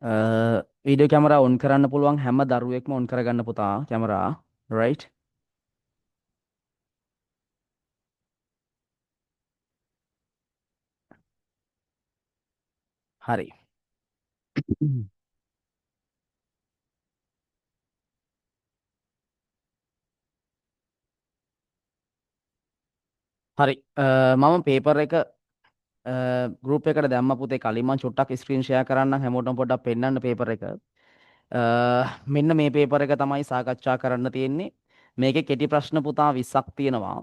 Video camera on කරන්න පුළුවන් හැම දරුවෙක්ම ඔන් කරගන්න පුතා කැමරා රයිට් හරි හරි මම පේපර් එක ගෲප් එකට දැම්ම පුතේ කලින් මම චුට්ටක් ස්ක්‍රීන් ෂෙයා කරන්නම් හැමෝටම පොඩ්ඩක් පෙන්නන්න පේපර් එක මෙන්න මේ පේපර් එක තමයි සාකච්ඡා කරන්න තියෙන්නේ මේකේ කෙටි ප්‍රශ්න පුතා 20ක් තියෙනවා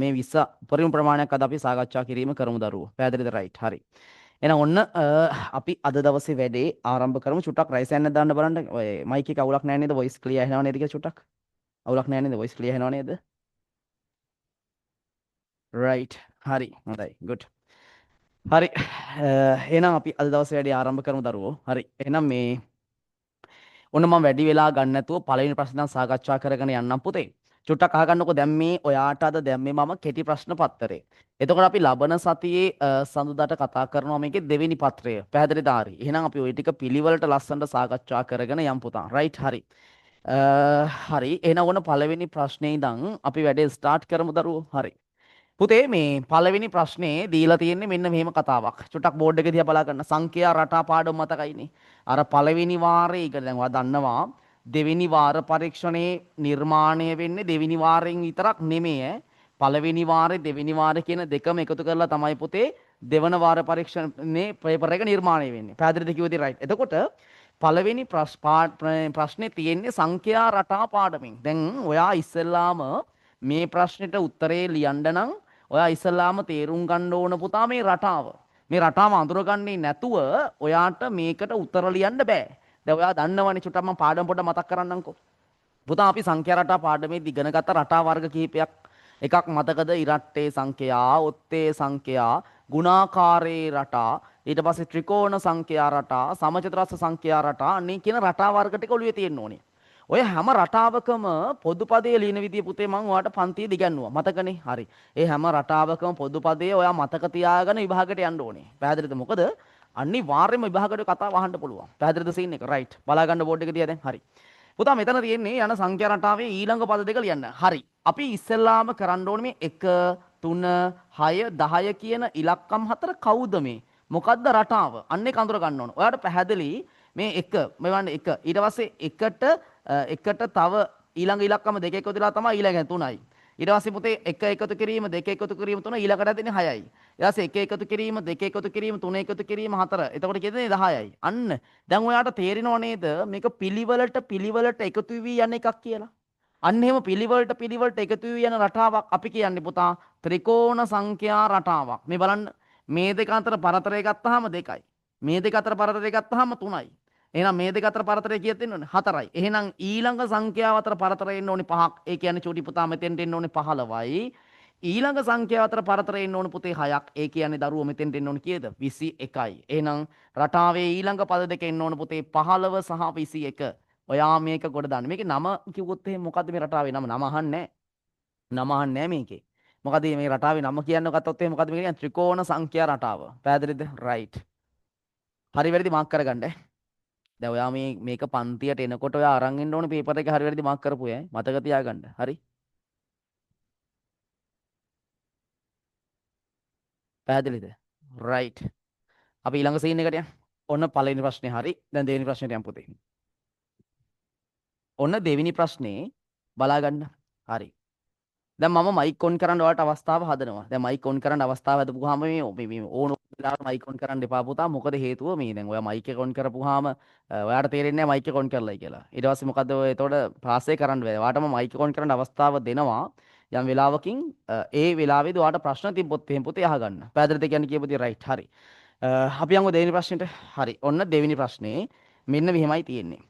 මේ 20 උපරිම ප්‍රමාණයක් අද අපි සාකච්ඡා කිරීම කරමු දරුවෝ පැහැදිලිද රයිට් හරි එහෙනම් ඔන්න අපි අද දවසේ වැඩේ ආරම්භ කරමු චුට්ටක් රයිස් යන්න දාන්න බලන්න ඔය මයික් එක අවුලක් නැහැ නේද වොයිස් ක්ලියර් ඇහෙනව නේද කියලා චුට්ටක් අවුලක් නැහැ නේද වොයිස් ක්ලියර් ඇහෙනව නේද රයිට් හරි හොඳයි good හරි එහෙනම් අපි අද දවසේ වැඩේ ආරම්භ කරමු දරුවෝ හරි එහෙනම් මේ ඔන්න මම වැඩි වෙලා ගන්න නැතුව පළවෙනි ප්‍රශ්න සාකච්ඡා කරගෙන යන්නම් පුතේ. චුට්ටක් අහගන්නකෝ දැන් මේ ඔයාට අද දැන් මේ මම කෙටි ප්‍රශ්න පත්තරේ. එතකොට අපි ලබන සතියේ සඳුදාට කතා කරනවා මේකේ දෙවෙනි පත්‍රය. පැහැදිලිද ආරි? එහෙනම් අපි ওই ටික පිළිවෙලට ලස්සනට සාකච්ඡා කරගෙන යම් පුතා. රයිට් හරි. හරි. එහෙනම් ඔන්න පළවෙනි ප්‍රශ්නේ ඉඳන් අපි වැඩේ ස්ටාර්ට් කරමු දරුවෝ. හරි. පුතේ මේ පළවෙනි ප්‍රශ්නේ දීලා තියෙන්නේ මෙන්න මෙහෙම කතාවක්. චුට්ටක් බෝඩ් එක දිහා බලා ගන්න. සංඛ්‍යා රටා පාඩම මතකයිනේ. අර පළවෙනි වාරේ ඒක දැන් ඔයා දන්නවා දෙවෙනි වාර පරීක්ෂණේ නිර්මාණය වෙන්නේ දෙවෙනි වාරයෙන් විතරක් නෙමෙයි ඈ. පළවෙනි වාරේ දෙවෙනි වාරේ කියන දෙකම එකතු කරලා තමයි පුතේ දෙවන වාර පරීක්ෂණේ පේපර් එක නිර්මාණය වෙන්නේ. පැහැදිලිද කිව්වද රයිට්. එතකොට පළවෙනි ප්‍රශ්නේ තියෙන්නේ සංඛ්‍යා රටා පාඩමින්. දැන් ඔයා ඉස්සෙල්ලාම මේ ප්‍රශ්නෙට උත්තරේ ලියන්න නම් ඔයා ඉස්සල්ලාම තේරුම් ගන්න ඕන පුතා මේ රටාව. මේ රටාව අඳුරගන්නේ නැතුව ඔයාට මේකට උත්තර ලියන්න බෑ. දැන් ඔයා දන්නවනේ චුට්ටක් මම පාඩම පොඩ්ඩක් මතක් කරන්නම්කෝ. පුතා අපි සංඛ්‍යා රටා පාඩමේදී ඉගෙන ගත්ත රටා වර්ග කිහිපයක් එකක් මතකද ඉරට්ටේ සංඛ්‍යා, ඔත්තේ සංඛ්‍යා, ගුණාකාරේ රටා, ඊට පස්සේ ත්‍රිකෝණ සංඛ්‍යා රටා, සමචතුරස්‍ර සංඛ්‍යා රටා අනේ කියන රටා වර්ග ටික ඔළුවේ තියෙන්න ඕනේ. ඔය හැම රටාවකම පොදු පදයේ ලියන විදිය පුතේ මම ඔයාලට පන්තියේ දිගන්නුවා. මතකනේ? හරි. ඒ හැම රටාවකම පොදු පදයේ ඔයා මතක තියාගෙන විභාගයට යන්න ඕනේ. පැහැදිලිද? මොකද අනිවාර්යයෙන්ම විභාගයට කතාව අහන්න පුළුවන්. පැහැදිලිද සීන් එක? රයිට්. බලා ගන්න බෝඩ් එක දිහා දැන්. හරි. පුතා මෙතන තියෙන්නේ යන සංඛ්‍යා රටාවේ ඊළඟ පද දෙක ලියන්න. හරි. අපි ඉස්සෙල්ලාම කරන්න ඕනේ මේ 1 3 6 10 කියන ඉලක්කම් හතර කවුද මේ? මොකද්ද රටාව? අන්න ඒක අඳුර ගන්න ඕන. ඔයාලට පැහැදිලි මේ 1 මෙවන්නේ 1 ඊට පස්සේ එකට තව ඊළඟ ඉලක්කම දෙක එකතු වෙලා තමයි ඊළඟ 3යි. ඊට පස්සේ පුතේ 1 එකතු කිරීම 2 එකතු කිරීම 3 ඊළඟට දෙන්නේ 6යි. ඊට පස්සේ 1 එකතු කිරීම 2 එකතු කිරීම 3 එකතු කිරීම 4. එතකොට කියෙදේ 10යි. අන්න දැන් ඔයාට තේරෙනව නේද මේක පිළිවෙලට එකතු වී යන එකක් කියලා. අන්න එහෙම පිළිවෙලට එකතු වී යන රටාවක් අපි කියන්නේ පුතා ත්‍රිකෝණ සංඛ්‍යා රටාවක්. මේ බලන්න මේ දෙක අතර පරතරය ගත්තාම 2යි. මේ දෙක අතර පරතරය ගත්තාම 3යි. එහෙනම් මේ දෙක අතර පරතරය කීයක් දෙන්න ඕනේ? 4යි. එහෙනම් ඊළඟ සංඛ්‍යාව අතර පරතරය එන්න ඕනේ 5ක්. ඒ කියන්නේ චූටි පුතා මෙතෙන්ට එන්න ඕනේ 15යි. ඊළඟ සංඛ්‍යාව අතර පරතරය එන්න ඕනේ පුතේ 6ක්. ඒ කියන්නේ දරුවෝ මෙතෙන්ට එන්න ඕනේ කීයද? 21යි. එහෙනම් රටාවේ ඊළඟ පද දෙක එන්න ඕනේ පුතේ 15 සහ 21. ඔයා මේක ගොඩ දාන්න. මේකේ නම කිව්වොත් එහෙනම් මොකද්ද මේ රටාවේ නම? නම අහන්නේ නැහැ. නම අහන්නේ නැහැ මේකේ. මොකද මේ රටාවේ නම කියන්න ගත්තොත් එහෙනම් මොකද්ද මේක කියන්නේ? ත්‍රිකෝණ සංඛ්‍යා රටාව. පැහැදිලිද? රයිට්. හරි වැරදි මාක් කරගන්න. දැන් ඔයා මේක පන්තියට එනකොට ඔයා අරන් ඉන්න ඕනේ පේපර් එක හරි වැරදි මාක් කරපු ඈ මතක තියාගන්න. හරි? පැහැදිලිද? රයිට්. අපි ඊළඟ සීන් එකට යමු. ඔන්න පළවෙනි ප්‍රශ්නේ හරි. දැන් දෙවෙනි ප්‍රශ්නෙට යමු පුතේ. ඔන්න දෙවෙනි ප්‍රශ්නේ බලා ගන්න. හරි. දැන් මම මයික් ඔන් කරන්න ඔයාලට අවස්ථාව හදනවා. දැන් මයික් ඔන් කරන්න අවස්ථාව හදපුවාම මේ ඕන වෙලාවට මයික් ඔන් කරන්න එපා පුතා. මොකද හේතුව මේ දැන් ඔයා මයික් එක ඔන් කරපුවාම ඔයාට තේරෙන්නේ නැහැ මයික් එක ඔන් කරලායි කියලා. ඊට පස්සේ මොකද ඔය එතකොට පාස් එක කරන්න බෑ. ඔයාටම මයික් එක ඔන් කරන්න අවස්ථාව දෙනවා. යම් වෙලාවකින් ඒ වෙලාවේදී ඔයාට ප්‍රශ්න තිබ්බොත් එහෙම පුතේ අහගන්න. පැහැදිලිද කියන්නේ කියපොතේ රයිට් හරි. අපි යමු දෙවෙනි ප්‍රශ්නෙට. හරි. ඔන්න දෙවෙනි ප්‍රශ්නේ මෙන්න මෙහෙමයි තියෙන්නේ.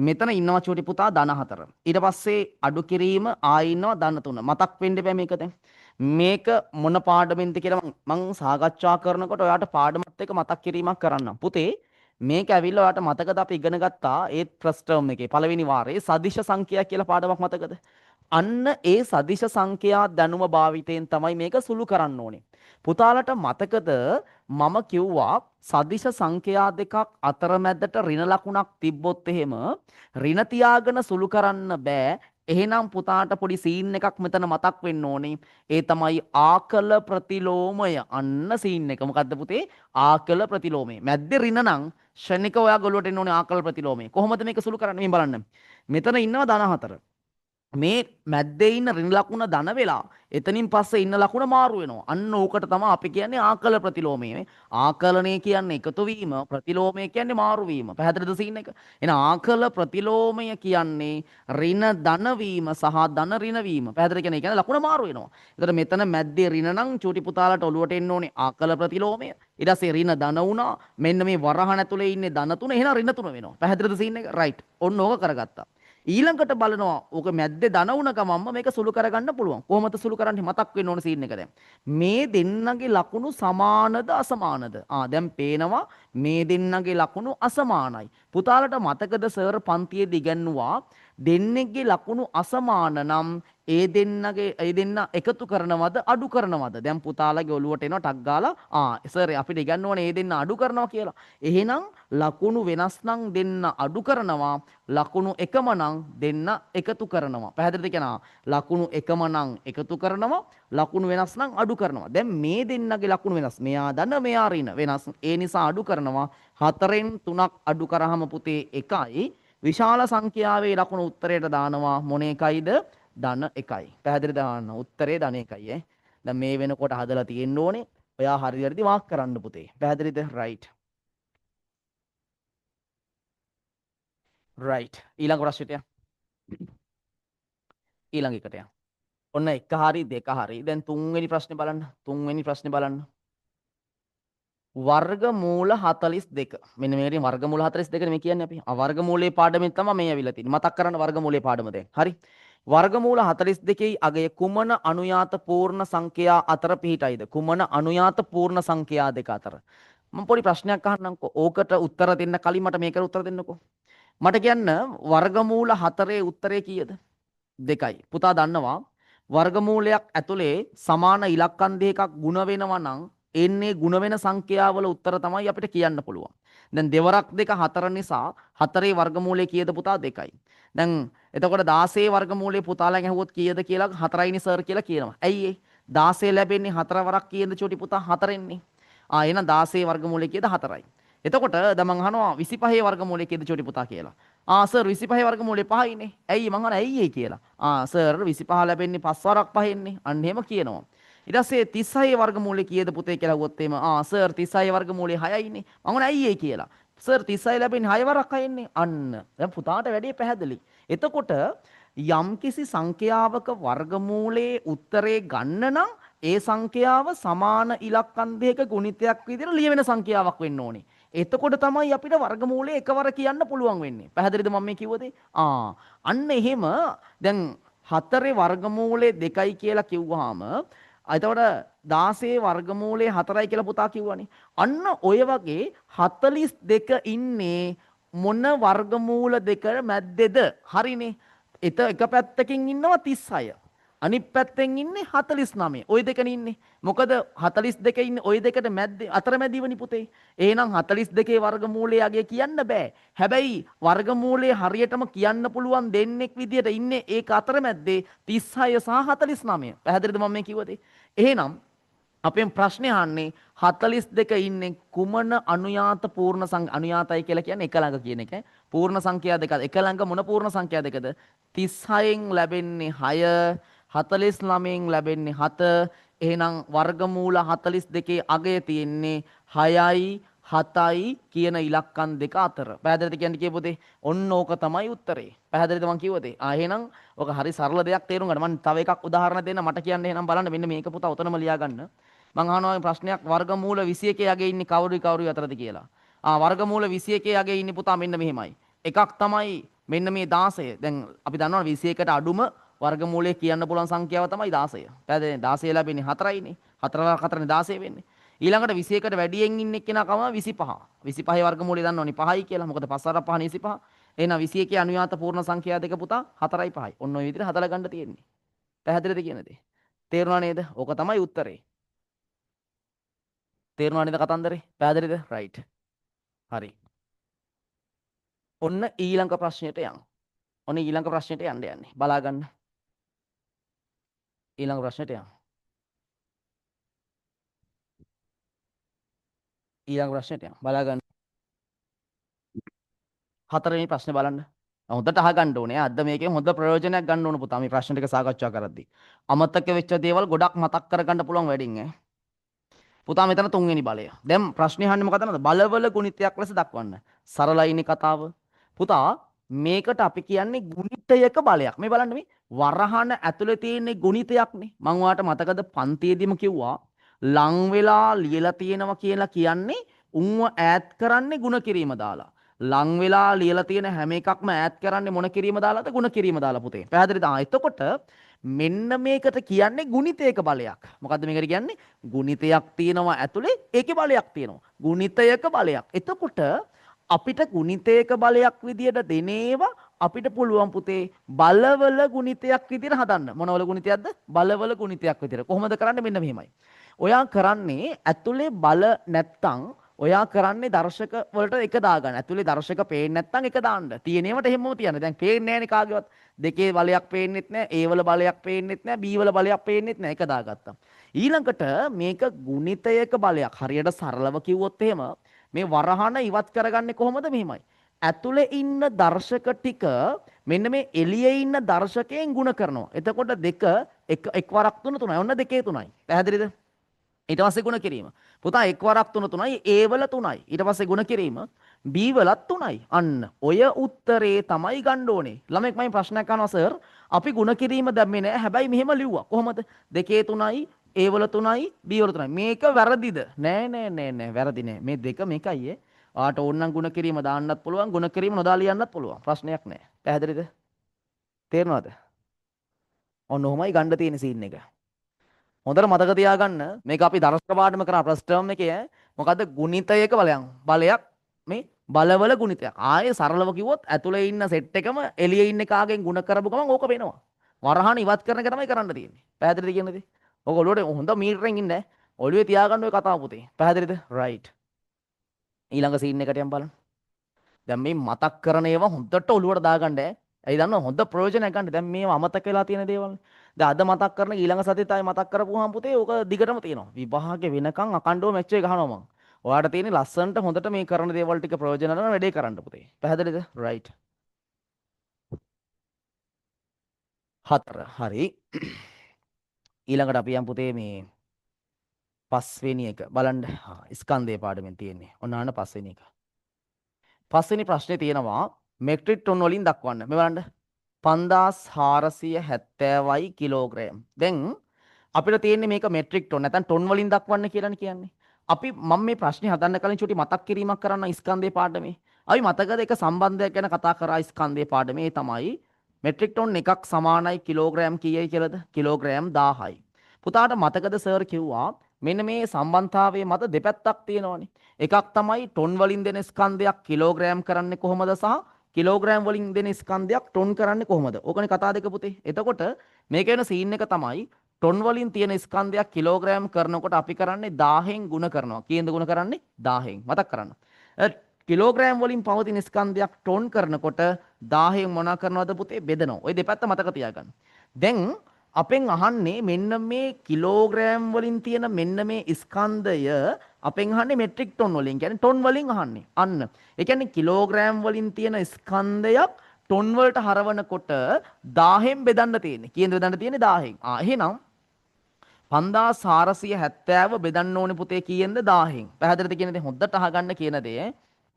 මෙතන ඉන්නවා චූටි පුතා ධන 4. ඊට පස්සේ අඩු කිරීම ආයි ඉන්නවා ධන 3. මතක් වෙන්න බෑ මේක දැන්. මේක මොන පාඩමෙන්ද කියලා මම සාකච්ඡා කරනකොට ඔයාට පාඩමත් එක්ක මතක් කිරීමක් කරන්නම්. පුතේ මේක ඇවිල්ලා ඔයාට මතකද අපි ඉගෙන ගත්තා ඒත් ෆස්ට් ටර්ම් එකේ පළවෙනි වාරයේ සදිශ සංඛ්‍යා කියලා පාඩමක් මතකද? අන්න ඒ සදිශ සංඛ්‍යා දැනුම භාවිතයෙන් තමයි මේක සුළු කරන්න ඕනේ. පුතාලට මතකද මම කිව්වා සදිශ සංඛ්‍යා දෙකක් අතරමැදට ඍණ ලකුණක් තිබ්බොත් එහෙම ඍණ තියාගෙන සුළු කරන්න බෑ. එහෙනම් පුතාට පොඩි සීන් එකක් මෙතන මතක් වෙන්න ඕනේ. ඒ තමයි ආකල ප්‍රතිලෝමය. අන්න සීන් එක. මොකද්ද පුතේ? ආකල ප්‍රතිලෝමය. මැද්දේ ඍණ නම් ෂණික ඔයා ගොළුවට එන්න ඕනේ ආකල ප්‍රතිලෝමය. කොහොමද මේක සුළු කරන්නේ? මේ බලන්න. මෙතන ඉන්නවා ධන 4. මේ මැද්දේ ඉන්න ඍණ ලකුණ ධන වෙලා එතනින් පස්සේ ඉන්න ලකුණ මාරු වෙනවා. අන්න ඕකට තමයි අපි කියන්නේ ආකල ප්‍රතිලෝමය. ආකලනය කියන්නේ එකතු වීම, ප්‍රතිලෝමය කියන්නේ මාරු වීම. පැහැදිලිද සීන් එක? එහෙනම් ආකල ප්‍රතිලෝමය කියන්නේ ඍණ ධන වීම සහ ධන ඍණ වීම. පැහැදිලි කියන්නේ ලකුණ මාරු වෙනවා. එතකොට මෙතන මැද්දේ ඍණ නම් චූටි පුතාලට ඔලුවට එන්න ඕනේ ආකල ප්‍රතිලෝමය. ඊට පස්සේ ඍණ ධන වුණා. මෙන්න මේ වරහණ ඇතුලේ ඉන්නේ ධන තුන. එහෙනම් ඍණ තුන වෙනවා. පැහැදිලිද සීන් එක? රයිට්. ඔන්න ඕක කරගත්තා. ඊළඟට බලනවා ඕක මැද්දේ දන වුණ ගමන්ම මේක සුළු කරගන්න පුළුවන්. කොහොමද සුළු කරන්නේ? මතක් වෙන්න ඕන සීන් එක දැන්. මේ දෙන්නගේ ලකුණු සමානද අසමානද? දැන් පේනවා මේ දෙන්නගේ ලකුණු අසමානයි. පුතාලට මතකද සර් පන්තියේදී ඉගන්නුවා දෙන්නෙක්ගේ ලකුණු අසමාන නම් ඒ දෙන්න එකතු කරනවද අඩු කරනවද? දැන් පුතාලගේ ඔළුවට එනවා ටක් ගාලා සර් අපිට ඉගන්වන්නේ ඒ දෙන්න අඩු කරනවා කියලා. එහෙනම් ලකුණු වෙනස් නම් දෙන්න අඩු කරනවා, ලකුණු එකම නම් දෙන්න එකතු කරනවා. පැහැදිලිද කියනවා? ලකුණු එකම නම් එකතු කරනවා, ලකුණු වෙනස් නම් අඩු කරනවා. දැන් මේ දෙන්නගේ ලකුණු වෙනස්. මෙයා ධන මෙයා ඍණ වෙනස්. ඒ නිසා අඩු කරනවා. 4න් 3ක් අඩු කරාම පුතේ 1යි. විශාල සංඛ්‍යාවේ ලකුණු උත්තරයට දානවා මොන එකයිද? ධන 1යි. පැහැදිලිද? දාන්න උත්තරේ ධන 1යි දැන් මේ වෙනකොට හදලා තියෙන්න ඕනේ. ඔයා හරි හරිදි මාක් කරන්න පුතේ. පැහැදිලිද? රයිට්. රයිට්. ඊළඟ ප්‍රශ්නෙට යන්න. ඊළඟ එකට යන්න. ඔන්න එක හරි දෙක හරි. දැන් තුන්වෙනි ප්‍රශ්නේ බලන්න. තුන්වෙනි ප්‍රශ්නේ බලන්න. වර්ගමූල 42. මෙන්න මේකේ වර්ගමූල 42 මේ කියන්නේ අපි. වර්ගමූලයේ පාඩමෙන් තමයි මේ ඇවිල්ලා තියෙන්නේ. මතක් කරන්න වර්ගමූලයේ පාඩම දැන්. හරි. වර්ගමූල 42යි අගය කුමන අනුයාත පූර්ණ සංඛ්‍යා අතර පිහිටයිද? කුමන අනුයාත පූර්ණ සංඛ්‍යා දෙක අතර? මම පොඩි ප්‍රශ්නයක් අහන්නම්කෝ. ඕකට උත්තර දෙන්න කලින් මට මේකට උත්තර දෙන්නකෝ. මට කියන්න වර්ගමූල 4 උත්තරේ කීයද? 2යි. පුතා දන්නවා වර්ගමූලයක් ඇතුලේ සමාන ඉලක්කම් දෙකක් ಗುಣ වෙනවා නම් එන්නේ ಗುಣ වෙන සංඛ්‍යාවල උත්තර තමයි අපිට කියන්න පුළුවන්. දැන් දෙවරක් දෙක 4 නිසා 4ේ වර්ගමූලය කීයද පුතා? 2යි. දැන් එතකොට 16 වර්ගමූලයේ පුතාලෙන් අහුවොත් කීයද කියලා 4යිනේ සර් කියලා කියනවා. ඇයි ඒ? 16 ලැබෙන්නේ 4 වරක් කීයද චෝටි පුතා? 4ෙන්නේ. එහෙනම් 16 වර්ගමූලය කීයද? 4යි. එතකොට දැන් මං අහනවා 25 වර්ගමූලය කීයද චෝටි පුතා කියලා. සර් 25 වර්ගමූලය 5යිනේ. ඇයි? මං අහනවා ඇයි ඒ කියලා. සර් 25 ලැබෙන්නේ 5 වරක් 5ෙන්නේ. අන්න එහෙම කියනවා. ඊට පස්සේ 36 වර්ගමූලය කීයද පුතේ කියලා අහුවොත් එහෙම සර් 36 වර්ගමූලය 6යිනේ. මං අහනවා ඇයි ඒ කියලා. සර් 36 ලැබෙන්නේ 6 වරක් 6ෙන්නේ. අන්න දැන් පුතාට වැඩේ පැහැදිලි. එතකොට යම්කිසි සංඛ්‍යාවක වර්ගමූලයේ උත්තරේ ගන්න නම් ඒ සංඛ්‍යාව සමාන ඉලක්කම් දෙක ගුණිතයක් විදිහට ලියවෙන සංඛ්‍යාවක් වෙන්න ඕනේ. එතකොට තමයි අපිට වර්ගමූලය එකවර කියන්න පුළුවන් වෙන්නේ. පැහැදිලිද මම මේ කිව්වද? අන්න එහෙම දැන් 4 වර්ගමූලය 2යි කියලා කිව්වහම එතකොට 16 වර්ගමූලය 4යි කියලා පුතා කිව්වනේ. අන්න ඔය වගේ 42 ඉන්නේ මොන වර්ගමූල දෙක මැද්දේද? හරිනේ. එක පැත්තකින් ඉන්නවා 36. අනිත් පැත්තෙන් ඉන්නේ 49. ওই දෙකනේ ඉන්නේ. මොකද 42 ඉන්නේ ওই දෙකට මැද්ද අතරමැදිවනි පුතේ. එහෙනම් 42 වර්ගමූලය අගය කියන්න බෑ. හැබැයි වර්ගමූලය හරියටම කියන්න පුළුවන් දෙන්නෙක් විදියට ඉන්නේ ඒක අතරමැද්දේ 36 සහ 49. පැහැදිලිද මම මේ කිව්වද? එහෙනම් අපෙන් ප්‍රශ්නේ අහන්නේ 42 ඉන්නේ කුමන අනුයාත පූර්ණ අනුයාතයි කියලා කියන්නේ එක ළඟ කියන එක. පූර්ණ සංඛ්‍යා දෙක. එක ළඟ මොන පූර්ණ සංඛ්‍යා දෙකද? 36න් ලැබෙන්නේ 6, 49න් ලැබෙන්නේ 7. එහෙනම් වර්ගමූල 42 අගය තියෙන්නේ 6යි 7යි කියන ඉලක්කම් දෙක අතර. පැහැදිලිද කියන්නේ කියපොතේ? ඔන්න ඕක තමයි උත්තරේ. පැහැදිලිද මං කිව්වද? එහෙනම් ඔක හරි සරල දෙයක් තේරුම් ගන්න. මම තව එකක් උදාහරණ දෙන්න මට කියන්න එහෙනම් බලන්න මෙන්න මේක පුතා උතනම ලියා ගන්න. මං අහනවා ප්‍රශ්නයක් වර්ගමූල 21 යගේ ඉන්නේ කවුරු අතරද කියලා. වර්ගමූල 21 යගේ ඉන්නේ පුතා මෙන්න මෙහෙමයි. එකක් තමයි මෙන්න මේ 16. දැන් අපි දන්නවා 21ට අඩුම වර්ගමූලය කියන්න පුළුවන් සංඛ්‍යාව තමයි 16. පැහැදිලිද? 16 ලැබෙන්නේ 4යිනේ. 4 4නේ 16 වෙන්නේ. ඊළඟට 21ට වැඩියෙන් ඉන්න එක්කෙනා කම 25. 25 වර්ගමූලය දන්නවනේ 5යි කියලා. මොකද 5 4 5 25. එහෙනම් 21 අනුයාත පූර්ණ සංඛ්‍යා දෙක පුතා 4යි 5යි. ඔන්න ඔය විදිහට හදලා ගන්න තියෙන්නේ. පැහැදිලිද කියන දේ? තේරුණා නේද? ඕක තමයි උත්තරේ. තේරුණා නේද කතන්දරේ? පැහැදිලිද? රයිට්. හරි. ඔන්න ඊළඟ ප්‍රශ්නෙට යන්න. ඔන්න ඊළඟ ප්‍රශ්නෙට යන්නේ. බලා ගන්න. ඊළඟ ප්‍රශ්නෙට යන්න. ඊළඟ ප්‍රශ්නෙට යන්න. බලා ගන්න. හතරවෙනි ප්‍රශ්නේ බලන්න. හොඳට අහගන්න ඕනේ. අද මේකෙන් හොඳ ප්‍රයෝජනයක් ගන්න ඕන පුතා මේ ප්‍රශ්න ටික සාකච්ඡා කරද්දී. අමතක වෙච්ච දේවල් ගොඩක් මතක් කරගන්න පුළුවන් වැඩින් ඈ. පුතා මෙතන තුන්වෙනි බලය. දැන් ප්‍රශ්නේ අහන්නේ මොකදද? බලවල ගුණිතයක් ලෙස දක්වන්න. සරලයිනේ කතාව. පුතා මේකට අපි කියන්නේ ගුණිතයක බලයක්. මේ බලන්න මේ වරහන ඇතුලේ තියෙන ගුණිතයක්නේ. මම ඔයාලට මතකද පන්තියේදීම කිව්වා ලං වෙලා ලියලා තියෙනවා කියලා කියන්නේ උන්ව ඈත් කරන්නේ ಗುಣ කිරීම දාලා. ලං වෙලා ලියලා තියෙන හැම එකක්ම ඈත් කරන්නේ මොන කිරීම දාලාද? ಗುಣ කිරීම දාලා පුතේ. පැහැදිලිද? එතකොට මෙන්න මේකට කියන්නේ ගුණිතයක බලයක්. මොකද්ද මේකට කියන්නේ? ගුණිතයක් තියෙනවා ඇතුලේ ඒකේ බලයක් තියෙනවා. ගුණිතයක බලයක්. එතකොට අපිට ගුණිතයක බලයක් විදියට දෙනේවා අපිට පුළුවන් පුතේ බලවල ගුණිතයක් විදියට හදන්න. මොනවල ගුණිතයක්ද? බලවල ගුණිතයක් විදියට. කොහොමද කරන්නේ? මෙන්න මෙහෙමයි. ඔයා කරන්නේ ඇතුලේ බල නැත්තම් ඔයා කරන්නේ දර්ශක වලට එක දාගන්න. ඇතුලේ දර්ශක පේන්නේ නැත්තම් එක දාන්න. තියෙනේවට එහෙමම තියන්න. දැන් පේන්නේ නැහැනේ කාගේවත්. දෙකේ බලයක් පේන්නෙත් නැහැ. A වල බලයක් පේන්නෙත් නැහැ. B වල බලයක් පේන්නෙත් නැහැ. එක දාගත්තා. ඊළඟට මේක ගුණිතයක බලයක්. හරියට සරලව කිව්වොත් එහෙම මේ වරහන ඉවත් කරගන්නේ කොහොමද? මෙහිමයි. ඇතුලේ ඉන්න දර්ශක ටික මෙන්න මේ එළියේ ඉන්න දර්ශකයෙන් ಗುಣ කරනවා. එතකොට දෙක එක් වරක් 3 3යි. ඔන්න දෙකේ 3යි. පැහැදිලිද? ඊට පස්සේ ಗುಣ කිරීම. පුතා එක් වරක් 3 3යි A වල 3යි. ඊට පස්සේ ಗುಣ කිරීම B වලත් 3යි. අන්න ඔය උත්තරේ තමයි ගන්න ඕනේ. ළමෙක් මම ප්‍රශ්නයක් අහනවා සර්. අපි ಗುಣ කිරීම දැම්මේ නෑ. හැබැයි මෙහෙම ලිව්වා. කොහොමද? දෙකේ 3යි A වල 3යි B වල 3යි. මේක වැරදිද? නෑ වැරදි නෑ. මේ දෙක මේකයි ආට ඕනනම් ಗುಣ කිරීම දාන්නත් පුළුවන්. ಗುಣ කිරීම නොදා ලියන්නත් පුළුවන්. ප්‍රශ්නයක් නෑ. පැහැදිලිද? තේරෙනවද? ඔන්න ඔහොමයි ගන්න තියෙන සීන් එක. හොඳට මතක තියාගන්න මේක අපි දර්ශක පාඩම කරා ෆස්ට් ටර්ම් එකේ මොකද්ද ගුණිතයක බලයක් මේ බලවල ගුණිතයක් ආයේ සරලව කිව්වොත් ඇතුලේ ඉන්න සෙට් එකම එළියේ ඉන්න කාගෙන් ಗುಣ කරපු ගමන් ඕක වෙනවා වරහන ඉවත් කරන එක තමයි කරන්න තියෙන්නේ පැහැදිලිද කියන්නේ ඕක ඔළුවට හොඳ මීටරෙන් ඉන්නේ ඔළුවේ තියාගන්න ඔය කතාව පුතේ පැහැදිලිද රයිට් ඊළඟ සීන් එකට යම් බලන්න දැන් මේ මතක් කරන ඒවා හොඳට ඔළුවට දාගන්න ඇයි දන්නව හොඳ ප්‍රයෝජනයක් ගන්න දැන් මේව අමතක වෙලා තියෙන දේවල් දැන් අද මතක් කරන ඊළඟ සතියේත් ආයෙ මතක් කරපුවාම පුතේ ඕක දිගටම තියෙනවා විභාගේ වෙනකන් අකණ්ඩව මැච් එක ගහනවා මං ඔයාලට තියෙන්නේ ලස්සනට හොඳට මේ කරන දේවල් ටික ප්‍රයෝජන ගන්න වැඩේ කරන්න පුතේ පැහැදිලිද රයිට් 4 හරි ඊළඟට අපි යම් පුතේ මේ පස්වෙනි එක බලන්න ස්කන්ධය පාඩමෙන් තියෙන්නේ ඔන්න ආන පස්වෙනි එක පස්වෙනි ප්‍රශ්නේ තියෙනවා මෙට්‍රික් ටොන් වලින් දක්වන්න මේ බලන්න 5470යි කිලෝග්‍රෑම්. දැන් අපිට තියෙන්නේ මේක මෙට්‍රික් ටොන් නැත්නම් ටොන් වලින් දක්වන්න කියලානේ කියන්නේ. අපි මම මේ ප්‍රශ්නේ හදන්න කලින් චුටි මතක් කිරීමක් කරන්න ස්කන්ධේ පාඩමේ. අපි මතකද එක සම්බන්ධයක් ගැන කතා කරා ස්කන්ධේ පාඩමේ ඒ තමයි මෙට්‍රික් ටොන් එකක් සමානයි කිලෝග්‍රෑම් කීයයි කියලාද? කිලෝග්‍රෑම් 1000යි. පුතාට මතකද සර් කිව්වා මෙන්න මේ සම්බන්ධතාවයේ මත දෙපැත්තක් තියෙනවනේ. එකක් තමයි ටොන් වලින් දෙන ස්කන්ධයක් කිලෝග්‍රෑම් කරන්නේ කොහොමද සහ කිලෝග්‍රෑම් වලින් දෙන ස්කන්ධයක් ටොන් කරන්නේ කොහොමද? ඕකනේ කතා දෙක පුතේ. එතකොට මේක වෙන සීන් එක තමයි ටොන් වලින් තියෙන ස්කන්ධයක් කිලෝග්‍රෑම් කරනකොට අපි කරන්නේ 1000න් ගුණ කරනවා. කීයද ගුණ කරන්නේ? 1000න්. මතක් කරන්න. කිලෝග්‍රෑම් වලින් පවතින ස්කන්ධයක් ටොන් කරනකොට 1000න් මොනා කරනවද පුතේ? බෙදනවා. ওই දෙපැත්ත මතක තියාගන්න. දැන් අපෙන් අහන්නේ මෙන්න මේ කිලෝග්‍රෑම් වලින් තියෙන මෙන්න මේ ස්කන්ධය අපෙන් අහන්නේ මෙට්‍රික් ටොන් වලින් කියන්නේ ටොන් වලින් අහන්නේ. අන්න. ඒ කියන්නේ කිලෝග්‍රෑම් වලින් තියෙන ස්කන්ධයක් ටොන් වලට හරවනකොට 1000න් බෙදන්න තියෙන්නේ. කීයද බෙදන්න තියෙන්නේ 1000න්. එහෙනම් 5470 බෙදන්න ඕනේ පුතේ කීයෙන්ද 1000න්. පැහැදිලිද කියන දේ හොද්දට අහගන්න කියන දේ.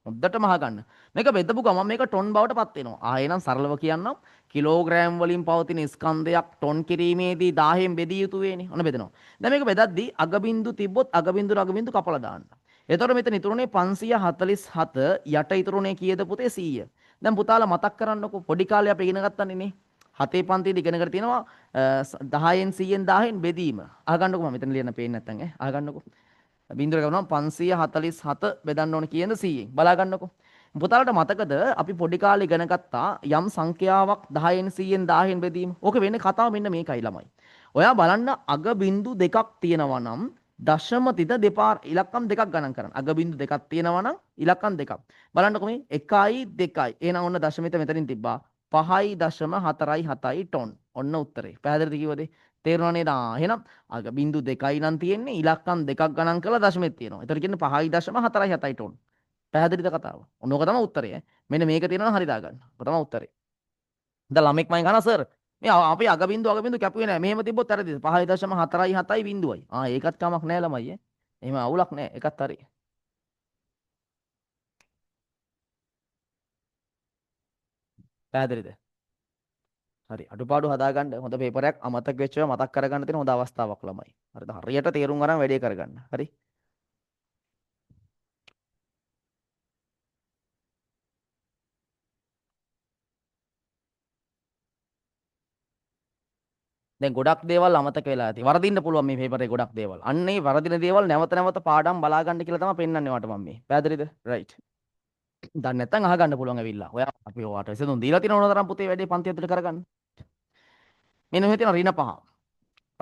හොද්දටම අහගන්න. මේක බෙදපු ගමන් මේක ටොන් බවට පත් වෙනවා. එහෙනම් සරලව කියන්නම් කිලෝග්‍රෑම් වලින් පවතින ස්කන්ධයක් ටොන් කිරීමේදී 1000න් බෙදිය යුතු වෙන්නේ. ඔන්න බෙදනවා. දැන් මේක බෙදද්දී අග බින්දු තිබ්බොත් අග බින්දු කපලා දාන්න. එතකොට මෙතන ඉතුරුනේ 547 යට ඉතුරුනේ කීයද පුතේ 100. දැන් පුතාලා මතක් කරන්නකො පොඩි කාලේ අපි ඉගෙන ගත්තනේ නේ. හතේ පන්තියේදී ඉගෙනගෙන තියෙනවා 10න් 100න් 10න් බෙදීම. අහගන්නකො මම මෙතන ලියන්න පේන්නේ නැත්නම් අහගන්නකො. බින්දුව ගමනවා 547 බෙදන්න ඕන කීයද 100න්. බලා ගන්නකො. පුතාලට මතකද අපි පොඩි කාලේ ඉගෙන ගත්තා යම් සංඛ්‍යාවක් 10න් 100න් 1000න් බෙදීම. ඕක වෙන්නේ කතාව මෙන්න මේකයි ළමයි. ඔයා බලන්න අග බින්දු දෙකක් තියෙනවා නම් දශම තිත දෙපාර ඉලක්කම් දෙකක් ගණන් කරන්න. අග බිංදු දෙකක් තියෙනවා නම් ඉලක්කම් දෙකක්. බලන්නකො මේ 1යි 2යි. එහෙනම් ඔන්න දශමිත මෙතනින් තිබ්බා. 5.47 ටොන්. ඔන්න උත්තරේ. පැහැදිලිද කිව්වද? තේරුණා නේද? එහෙනම් අග බිංදු දෙකයි නම් තියෙන්නේ ඉලක්කම් දෙකක් ගණන් කරලා දශමෙත් තියෙනවා. ඒතර කියන්නේ 5.47 ටොන්. පැහැදිලිද කතාව? ඔන්න ඕක තමයි උත්තරය. මෙන්න මේක තියෙනවා හරි දාගන්න. ඔක තමයි උත්තරේ. දැන් ළමෙක් මයින් අහනවා සර් මේ අපි අගබින්දු කැපුවේ නැහැ. මෙහෙම තිබ්බොත් වැරදිද? 5.47 බිංදුවයි. ඒකත් කමක් නැහැ ළමයි ඈ. එහෙම අවුලක් නැහැ. ඒකත් හරි. පැහැදිලිද? හරි. අඩුපාඩු හදාගන්න හොඳ පේපරයක් අමතක වෙච්ච ඒවා මතක් කරගන්න තියෙන හොඳ අවස්ථාවක් ළමයි. හරිද? හරියට තේරුම් අරන් වැඩේ කරගන්න. හරි. දැන් ගොඩක් දේවල් අමතක වෙලා ඇති. වරදින්න පුළුවන් මේ පේපරේ ගොඩක් දේවල්. අන්න ඒ වරදින දේවල් නැවත නැවත පාඩම් බලා ගන්න කියලා තමයි පෙන්වන්නේ වට මම මේ. පැහැදිලිද? රයිට්. දන්නේ නැත්නම් අහගන්න පුළුවන් ඇවිල්ලා. ඔයා අපි ඔයාට විසඳුම් දීලා තියෙන ඕන තරම් පුතේ වැඩේ පන්ති ඇතුලේ කරගන්න. මෙන්න මෙහෙ තියෙන ඍණ පහ.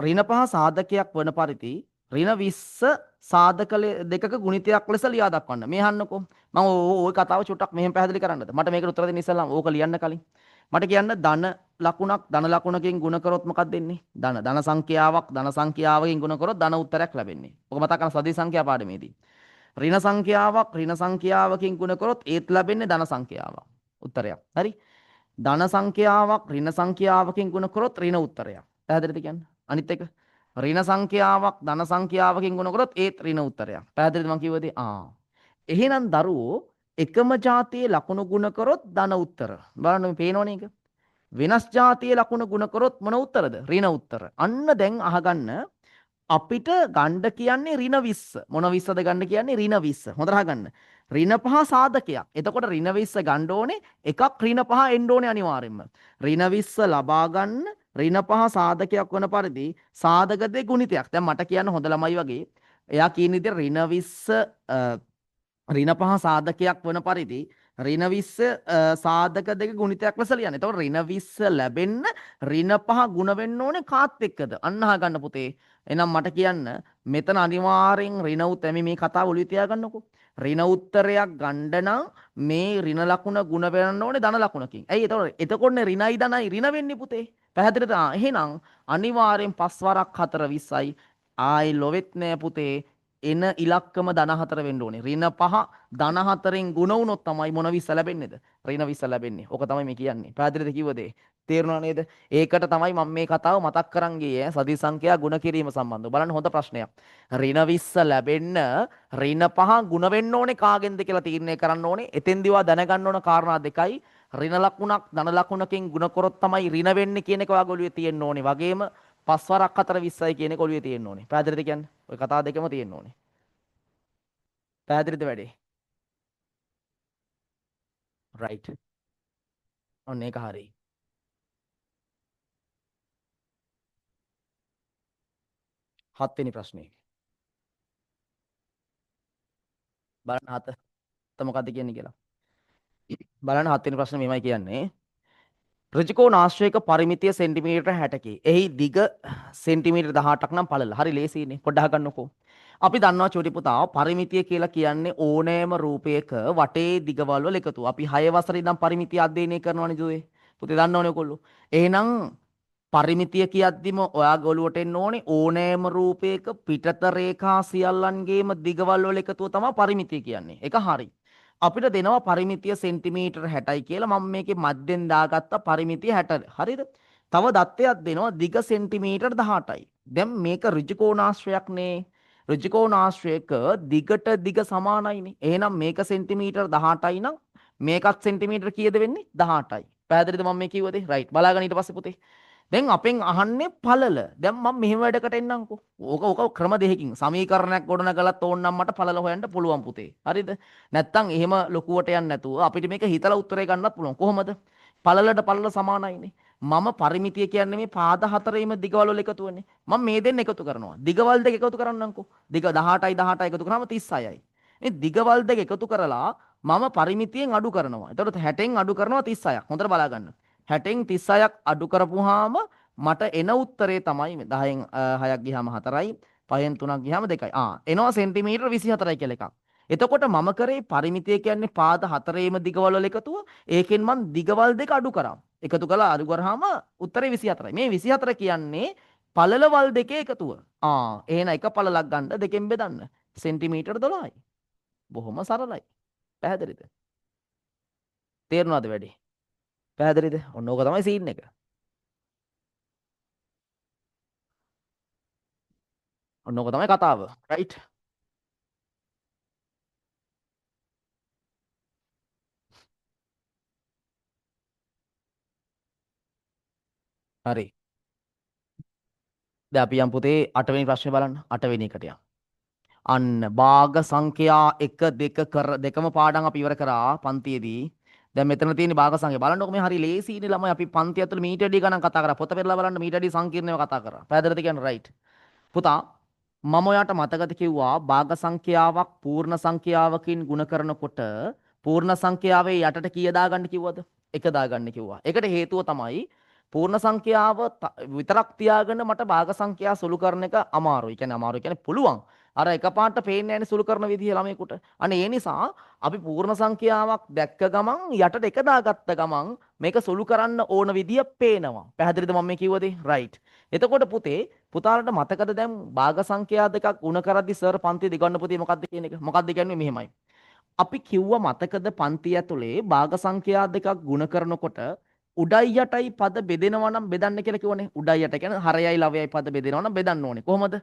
ඍණ පහ සාධකයක් වන පරිදි ඍණ 20 සාධක දෙකක ගුණිතයක් ලෙස ලියා දක්වන්න. මේ අහන්නකෝ. මම ওই කතාව චුට්ටක් මෙහෙම පැහැදිලි කරන්නද? මට මේකට උත්තර දෙන්න ඉස්සෙල්ලා ඕක ලියන්න කලින්. මට කියන්න ධන ලකුණක් ධන ලකුණකින් ගුණ කරොත් මොකක්ද දෙන්නේ? ධන සංඛ්‍යාවකින් ගුණ කරොත් ධන උත්තරයක් ලැබෙන්නේ. ඔක මතක කරගන්න සදී සංඛ්‍යා පාඩමේදී. ඍණ සංඛ්‍යාවකින් ගුණ කරොත් ඒත් ලැබෙන්නේ ධන සංඛ්‍යාවක්. උත්තරයක්. හරි? ධන සංඛ්‍යාවක් ඍණ සංඛ්‍යාවකින් ගුණ කරොත් ඍණ උත්තරයක්. පැහැදිලිද කියන්නේ? අනිත් එක ඍණ සංඛ්‍යාවක් ධන සංඛ්‍යාවකින් ගුණ කරොත් ඒත් ඍණ උත්තරයක්. පැහැදිලිද මම කිව්වද? එහෙනම් දරුවෝ එකම જાතියේ ලකුණු ගුණ කරොත් ධන උත්තර. බලන්න මේ පේනවනේ ඒක. වෙනස් જાතියේ ලකුණු ගුණ කරොත් මොන උත්තරද? ඍණ උත්තර. අන්න දැන් අහගන්න අපිට ගණ්ඩ කියන්නේ ඍණ 20. මොන 20ද ගණ්ඩ කියන්නේ ඍණ 20. හොඳට අහගන්න. ඍණ 5 සාධකයක්. එතකොට ඍණ 20 ගන්න ඕනේ එකක් ඍණ 5 එන්න ඕනේ අනිවාර්යෙන්ම. ඍණ 20 ලබා ගන්න ඍණ 5 සාධකයක් වන පරිදි සාධක දෙක ගුණිතයක්. දැන් මට කියන්න හොඳ ළමයි වගේ එයා කියන විදිහට ඍණ 20 ඍණ 5 සාධකයක් වන පරිදි ඍණ 20 සාධක දෙක ගුණිතයක් ලෙස ලියන්න. එතකොට ඍණ 20 ලැබෙන්න ඍණ 5 ගුණ වෙන්න ඕනේ කාත් එක්කද? අන්න අහගන්න පුතේ. එහෙනම් මට කියන්න මෙතන අනිවාර්යෙන් ඍණ උත්තරේ මේ කතාව ඔළුවේ තියාගන්නකෝ. ඍණ උත්තරයක් ගන්න නම් මේ ඍණ ලකුණ ගුණ වෙන්න ඕනේ ධන ලකුණකින්. ඇයි එතකොටනේ ඍණයි ධනයි ඍණ වෙන්නේ පුතේ. පැහැදිලිද? එහෙනම් අනිවාර්යෙන් 5 වරක් 4 20යි. ආයි ලොවෙත් නෑ පුතේ. එන ඉලක්කම ධන 4 වෙන්න ඕනේ. ඍණ 5 ධන 4ෙන් ගුණ වුණොත් තමයි මොන 20 ලැබෙන්නේද? ඍණ 20 ලැබෙන්නේ. ඕක තමයි මේ කියන්නේ. පැහැදිලිද කිව්වද? තේරුණා නේද? ඒකට තමයි මම මේ කතාව මතක් කරන් ගියේ සදි සංඛ්‍යා ගුණ කිරීම සම්බන්ධව. බලන්න හොඳ ප්‍රශ්නයක්. ඍණ 20 ලැබෙන්න ඍණ 5 ගුණ වෙන්න ඕනේ කාගෙන්ද කියලා තීරණය කරන්න ඕනේ. එතෙන්දිවා දැනගන්න ඕන කාරණා දෙකයි. ඍණ ලකුණක් ධන ලකුණකින් ගුණ කරොත් තමයි ඍණ වෙන්නේ කියන එක ඔයාගේ ඔළුවේ තියෙන්න ඕනේ. වගේම 5 වරක් 4 20යි කියන එක ඔළුවේ තියෙන්න ඕනේ. පැහැදිලිද කියන්නේ? ඔය කතා දෙකම තියෙන්න ඕනේ. පැහැදිලිද වැඩේ? රයිට්. ඔන්න ඒක හරි. හත්වෙනි ප්‍රශ්නේ. බලන්න හත මොකද්ද කියන්නේ කියලා. බලන්න හත්වෙනි ප්‍රශ්නේ මෙහෙමයි කියන්නේ. ත්‍රිකෝණාශ්‍රයක පරිමිතිය සෙන්ටිමීටර 60කි. එහි දිග සෙන්ටිමීටර 18ක් නම් පළල. හරි ලේසියිනේ. පොඩ්ඩක් අහගන්නකෝ. අපි දන්නවා චූටි පුතා පරිමිතිය කියලා කියන්නේ ඕනෑම රූපයක වටේ දිගවල් වල එකතුව. අපි 6 වසරේ ඉඳන් පරිමිතිය අධ්‍යයනය කරනවනේ දුවේ. පුතේ දන්නවනේ ඔයගොල්ලෝ. එහෙනම් පරිමිතිය කියද්දිම ඔයාගේ ඔළුවට එන්න ඕනේ ඕනෑම රූපයක පිටත රේඛා සියල්ලන්ගේම දිගවල් වල එකතුව තමයි පරිමිතිය කියන්නේ. ඒක හරි. අපිට දෙනවා පරිමිතිය සෙන්ටිමීටර 60යි කියලා. මම මේකේ මැද්දෙන් දාගත්ත පරිමිතිය 60. හරිද? තව දත්තයක් දෙනවා දිග සෙන්ටිමීටර 18යි. දැන් මේක ඍජුකෝණාශ්‍රයක්නේ. ඍජුකෝණාශ්‍රයක දිගට දිග සමානයිනේ. එහෙනම් මේක සෙන්ටිමීටර 18යි නම් මේකත් සෙන්ටිමීටර කීයද වෙන්නේ? 18යි. පැහැදිලිද මම මේ කිව්ව දේ? රයිට්. බලාගන්න ඊට පස්සේ පුතේ. දැන් අපෙන් අහන්නේ පළල. දැන් මම මෙහෙම වැඩකට එන්නම්කෝ. ඕක ක්‍රම දෙකකින් සමීකරණයක් ගොඩනගලත් ඕනනම් මට පළල හොයන්න පුළුවන් පුතේ. හරිද? නැත්තම් එහෙම ලොකුවට යන්නේ නැතුව අපිට මේක හිතලා උත්තරේ ගන්නත් පුළුවන්. කොහොමද? පළලට පළල සමානයිනේ. මම පරිමිතිය කියන්නේ මේ පාද හතරේම දිගවල වල එකතුවනේ. මම මේ දෙන්න එකතු කරනවා. දිගවල් දෙක එකතු කරන්නම්කෝ. දිග 18යි 18යි එකතු කරාම 36යි. මේ දිගවල් දෙක එකතු කරලා මම පරිමිතියෙන් අඩු කරනවා. එතකොට 60න් අඩු කරනවා 36ක්. හොඳට බලා ගන්න. 60න් 36ක් අඩු කරපුවාම මට එන උත්තරේ තමයි 10න් 6ක් ගියාම 4යි 5න් 3ක් ගියාම 2යි. එනවා සෙන්ටිමීටර 24යි කියලා එකක්. එතකොට මම කරේ පරිමිතිය කියන්නේ පාද හතරේම දිගවල වල එකතුව. ඒකෙන් මං දිගවල් දෙක අඩු කරා. එකතු කළා අඩු කරාම උත්තරේ 24යි. මේ 24 කියන්නේ පළලවල් දෙකේ එකතුව. එහෙනම් එක පළලක් ගන්න දෙකෙන් බෙදන්න. සෙන්ටිමීටර 12යි. බොහොම සරලයි. පැහැදිලිද? තේරුණාද වැඩි? පැහැදිලිද? ඔන්න ඕක තමයි සීන් එක. ඔන්න ඕක තමයි කතාව. රයිට්? හරි. දැන් අපි යම් පුතේ 8 වෙනි ප්‍රශ්නේ බලන්න. 8 වෙනි එකට යන්න. අන්න භාග සංඛ්‍යා 1 2 දෙකම පාඩම් අපි ඉවර කරා පන්තියේදී. දැන් මෙතන තියෙන භාග සංඛ්‍යා බලන්නකො මේ හරි ලේසියිනේ ළමයි අපි පන්ති ඇතුළේ මීටර් ඩී ගණන් කතා කරා. පොත පෙරලා බලන්න මීටර් ඩී සංකීර්ණව කතා කරා. පැහැදිලිද කියන්නේ රයිට්. පුතා මම ඔයාට මතකද කිව්වා භාග සංඛ්‍යාවක් පූර්ණ සංඛ්‍යාවකින් ගුණ කරනකොට පූර්ණ සංඛ්‍යාවේ යටට කීය දාගන්න කිව්වද? 1 දාගන්න කිව්වා. ඒකට හේතුව තමයි පූර්ණ සංඛ්‍යාව විතරක් තියාගෙන මට භාග සංඛ්‍යා සුළු කරන එක අමාරුයි. කියන්නේ අමාරුයි කියන්නේ පුළුවන්. අර එකපාරට පේන්නේ නැහැනේ සුළු කරන විදිය ළමයෙකුට. අනේ ඒ නිසා අපි පූර්ණ සංඛ්‍යාවක් දැක්ක ගමන් යටට 1 දාගත්ත ගමන් මේක සුළු කරන්න ඕන විදිය පේනවා. පැහැදිලිද මම මේ කිව්වදේ? රයිට්. එතකොට පුතේ පුතාලට මතකද දැන් භාග සංඛ්‍යා දෙකක් ගුණ කරද්දි සර් පන්තියේ දිගන්න පුතේ මොකක්ද කියන එක? මොකක්ද කියන්නේ මෙහෙමයි. අපි කිව්ව මතකද පන්තිය ඇතුලේ භාග සංඛ්‍යා දෙකක් ගුණ කරනකොට උඩයි යටයි පද බෙදෙනවා නම් බෙදන්න කියලා කිව්වනේ. උඩයි යට කියන්නේ හරයයි ලවයයි පද බෙදෙනවා නම් බෙදන්න ඕනේ. කොහොමද?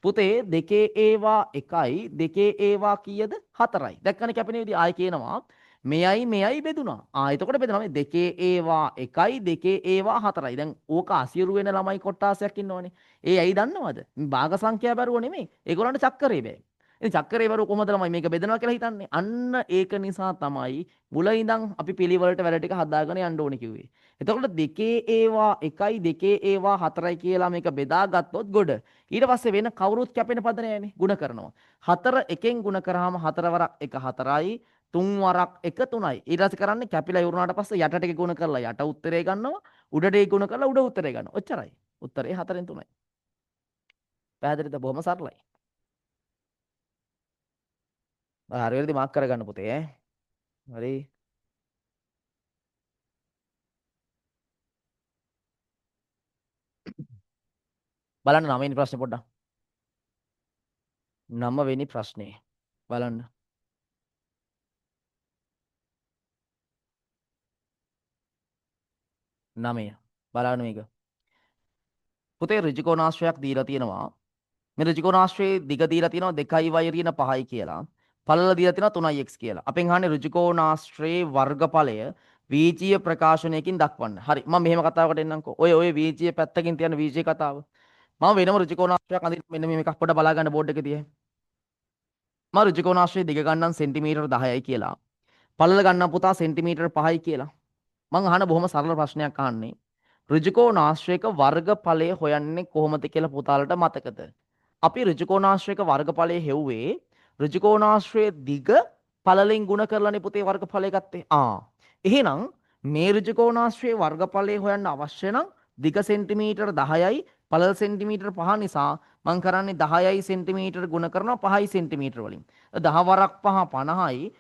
පුතේ දෙකේ ඒවා 1යි දෙකේ ඒවා කීයද? 4යි. දැක්කනේ කැපෙන විදිහ ආයි කියනවා. මෙයයි මෙයයි බෙදුනා. එතකොට බෙදනවා මේ දෙකේ ඒවා 1යි දෙකේ ඒවා 4යි. දැන් ඕක අසිරු වෙන ළමයි කොට්ටාසයක් ඉන්නවනේ. ඒ ඇයි දන්නවද? මේ භාග සංඛ්‍යා බැරුව නෙමෙයි. ඒගොල්ලන්ට චක්කරේ බෑ. ඉතින් චක්කරේ බැරුව කොහොමද ළමයි මේක බෙදනවා කියලා හිතන්නේ? අන්න ඒක නිසා තමයි මුල ඉඳන් අපි පිළිවෙලට වැඩ ටික හදාගෙන යන්න ඕනේ කිව්වේ. එතකොට දෙකේ ඒවා 1යි දෙකේ ඒවා 4යි කියලා මේක බෙදාගත්තොත් ගොඩ. ඊට පස්සේ වෙන කවුරුත් කැපෙන පද නෑනේ. ಗುಣ කරනවා. 4 එකෙන් ಗುಣ කරාම 4 වරක් 1 4යි 3 වරක් 1 3යි. ඊට පස්සේ කරන්නේ කැපිලා ඉවරනාට පස්සේ යට ටික ගුණ කරලා යට උත්තරේ ගන්නවා. උඩ ටික ගුණ කරලා උඩ උත්තරේ ගන්නවා. ඔච්චරයි. උත්තරේ 4න් 3යි. පැහැදිලිද? බොහොම සරලයි. හරියට මාක් කරගන්න පුතේ ඈ. හරි. බලන්න 9 වෙනි ප්‍රශ්නේ පොඩ්ඩක්. 9 වෙනි ප්‍රශ්නේ. බලන්න. 9. බලන්න මේක. පුතේ ඍජුකෝණාශ්‍රයක් දීලා තියෙනවා. මේ ඍජුකෝණාශ්‍රයේ දිග දීලා තියෙනවා 2y ඍණ 5යි කියලා. පළල දීලා තියෙනවා 3x කියලා. අපෙන් අහන්නේ ඍජුකෝණාශ්‍රයේ වර්ගඵලය වීජීය ප්‍රකාශනයකින් දක්වන්න. හරි. මම මෙහෙම කතාවකට එන්නම්කෝ. ඔය වීජීය පැත්තකින් තියෙන වීජීය කතාව. මම වෙනම ඍජුකෝණාශ්‍රයක් අඳින්න මෙන්න මේක පොඩ්ඩක් බලා ගන්න බෝඩ් එකේ තියෙන්නේ. මම ඍජුකෝණාශ්‍රයේ දිග ගන්නම් සෙන්ටිමීටර් 10යි කියලා. පළල ගන්නම් පුතා සෙන්ටිමීටර් 5යි කියලා. මං අහන බොහොම සරල ප්‍රශ්නයක් අහන්නේ. ඍජුකෝණාශ්‍රයක වර්ගඵලය හොයන්නේ කොහොමද කියලා පුතාලට මතකද? අපි ඍජුකෝණාශ්‍රයක වර්ගඵලය හෙව්වේ ඍජුකෝණාශ්‍රයේ දිග පළලෙන් ගුණ කරලානේ පුතේ වර්ගඵලය ගත්තේ. එහෙනම් මේ ඍජුකෝණාශ්‍රයේ වර්ගඵලය හොයන්න අවශ්‍ය නම් දිග සෙන්ටිමීටර් 10යි පළල සෙන්ටිමීටර් 5 නිසා මං කරන්නේ 10යි සෙන්ටිමීටර් ගුණ කරනවා 5යි සෙන්ටිමීටර් වලින්. 10 වරක් 5 50යි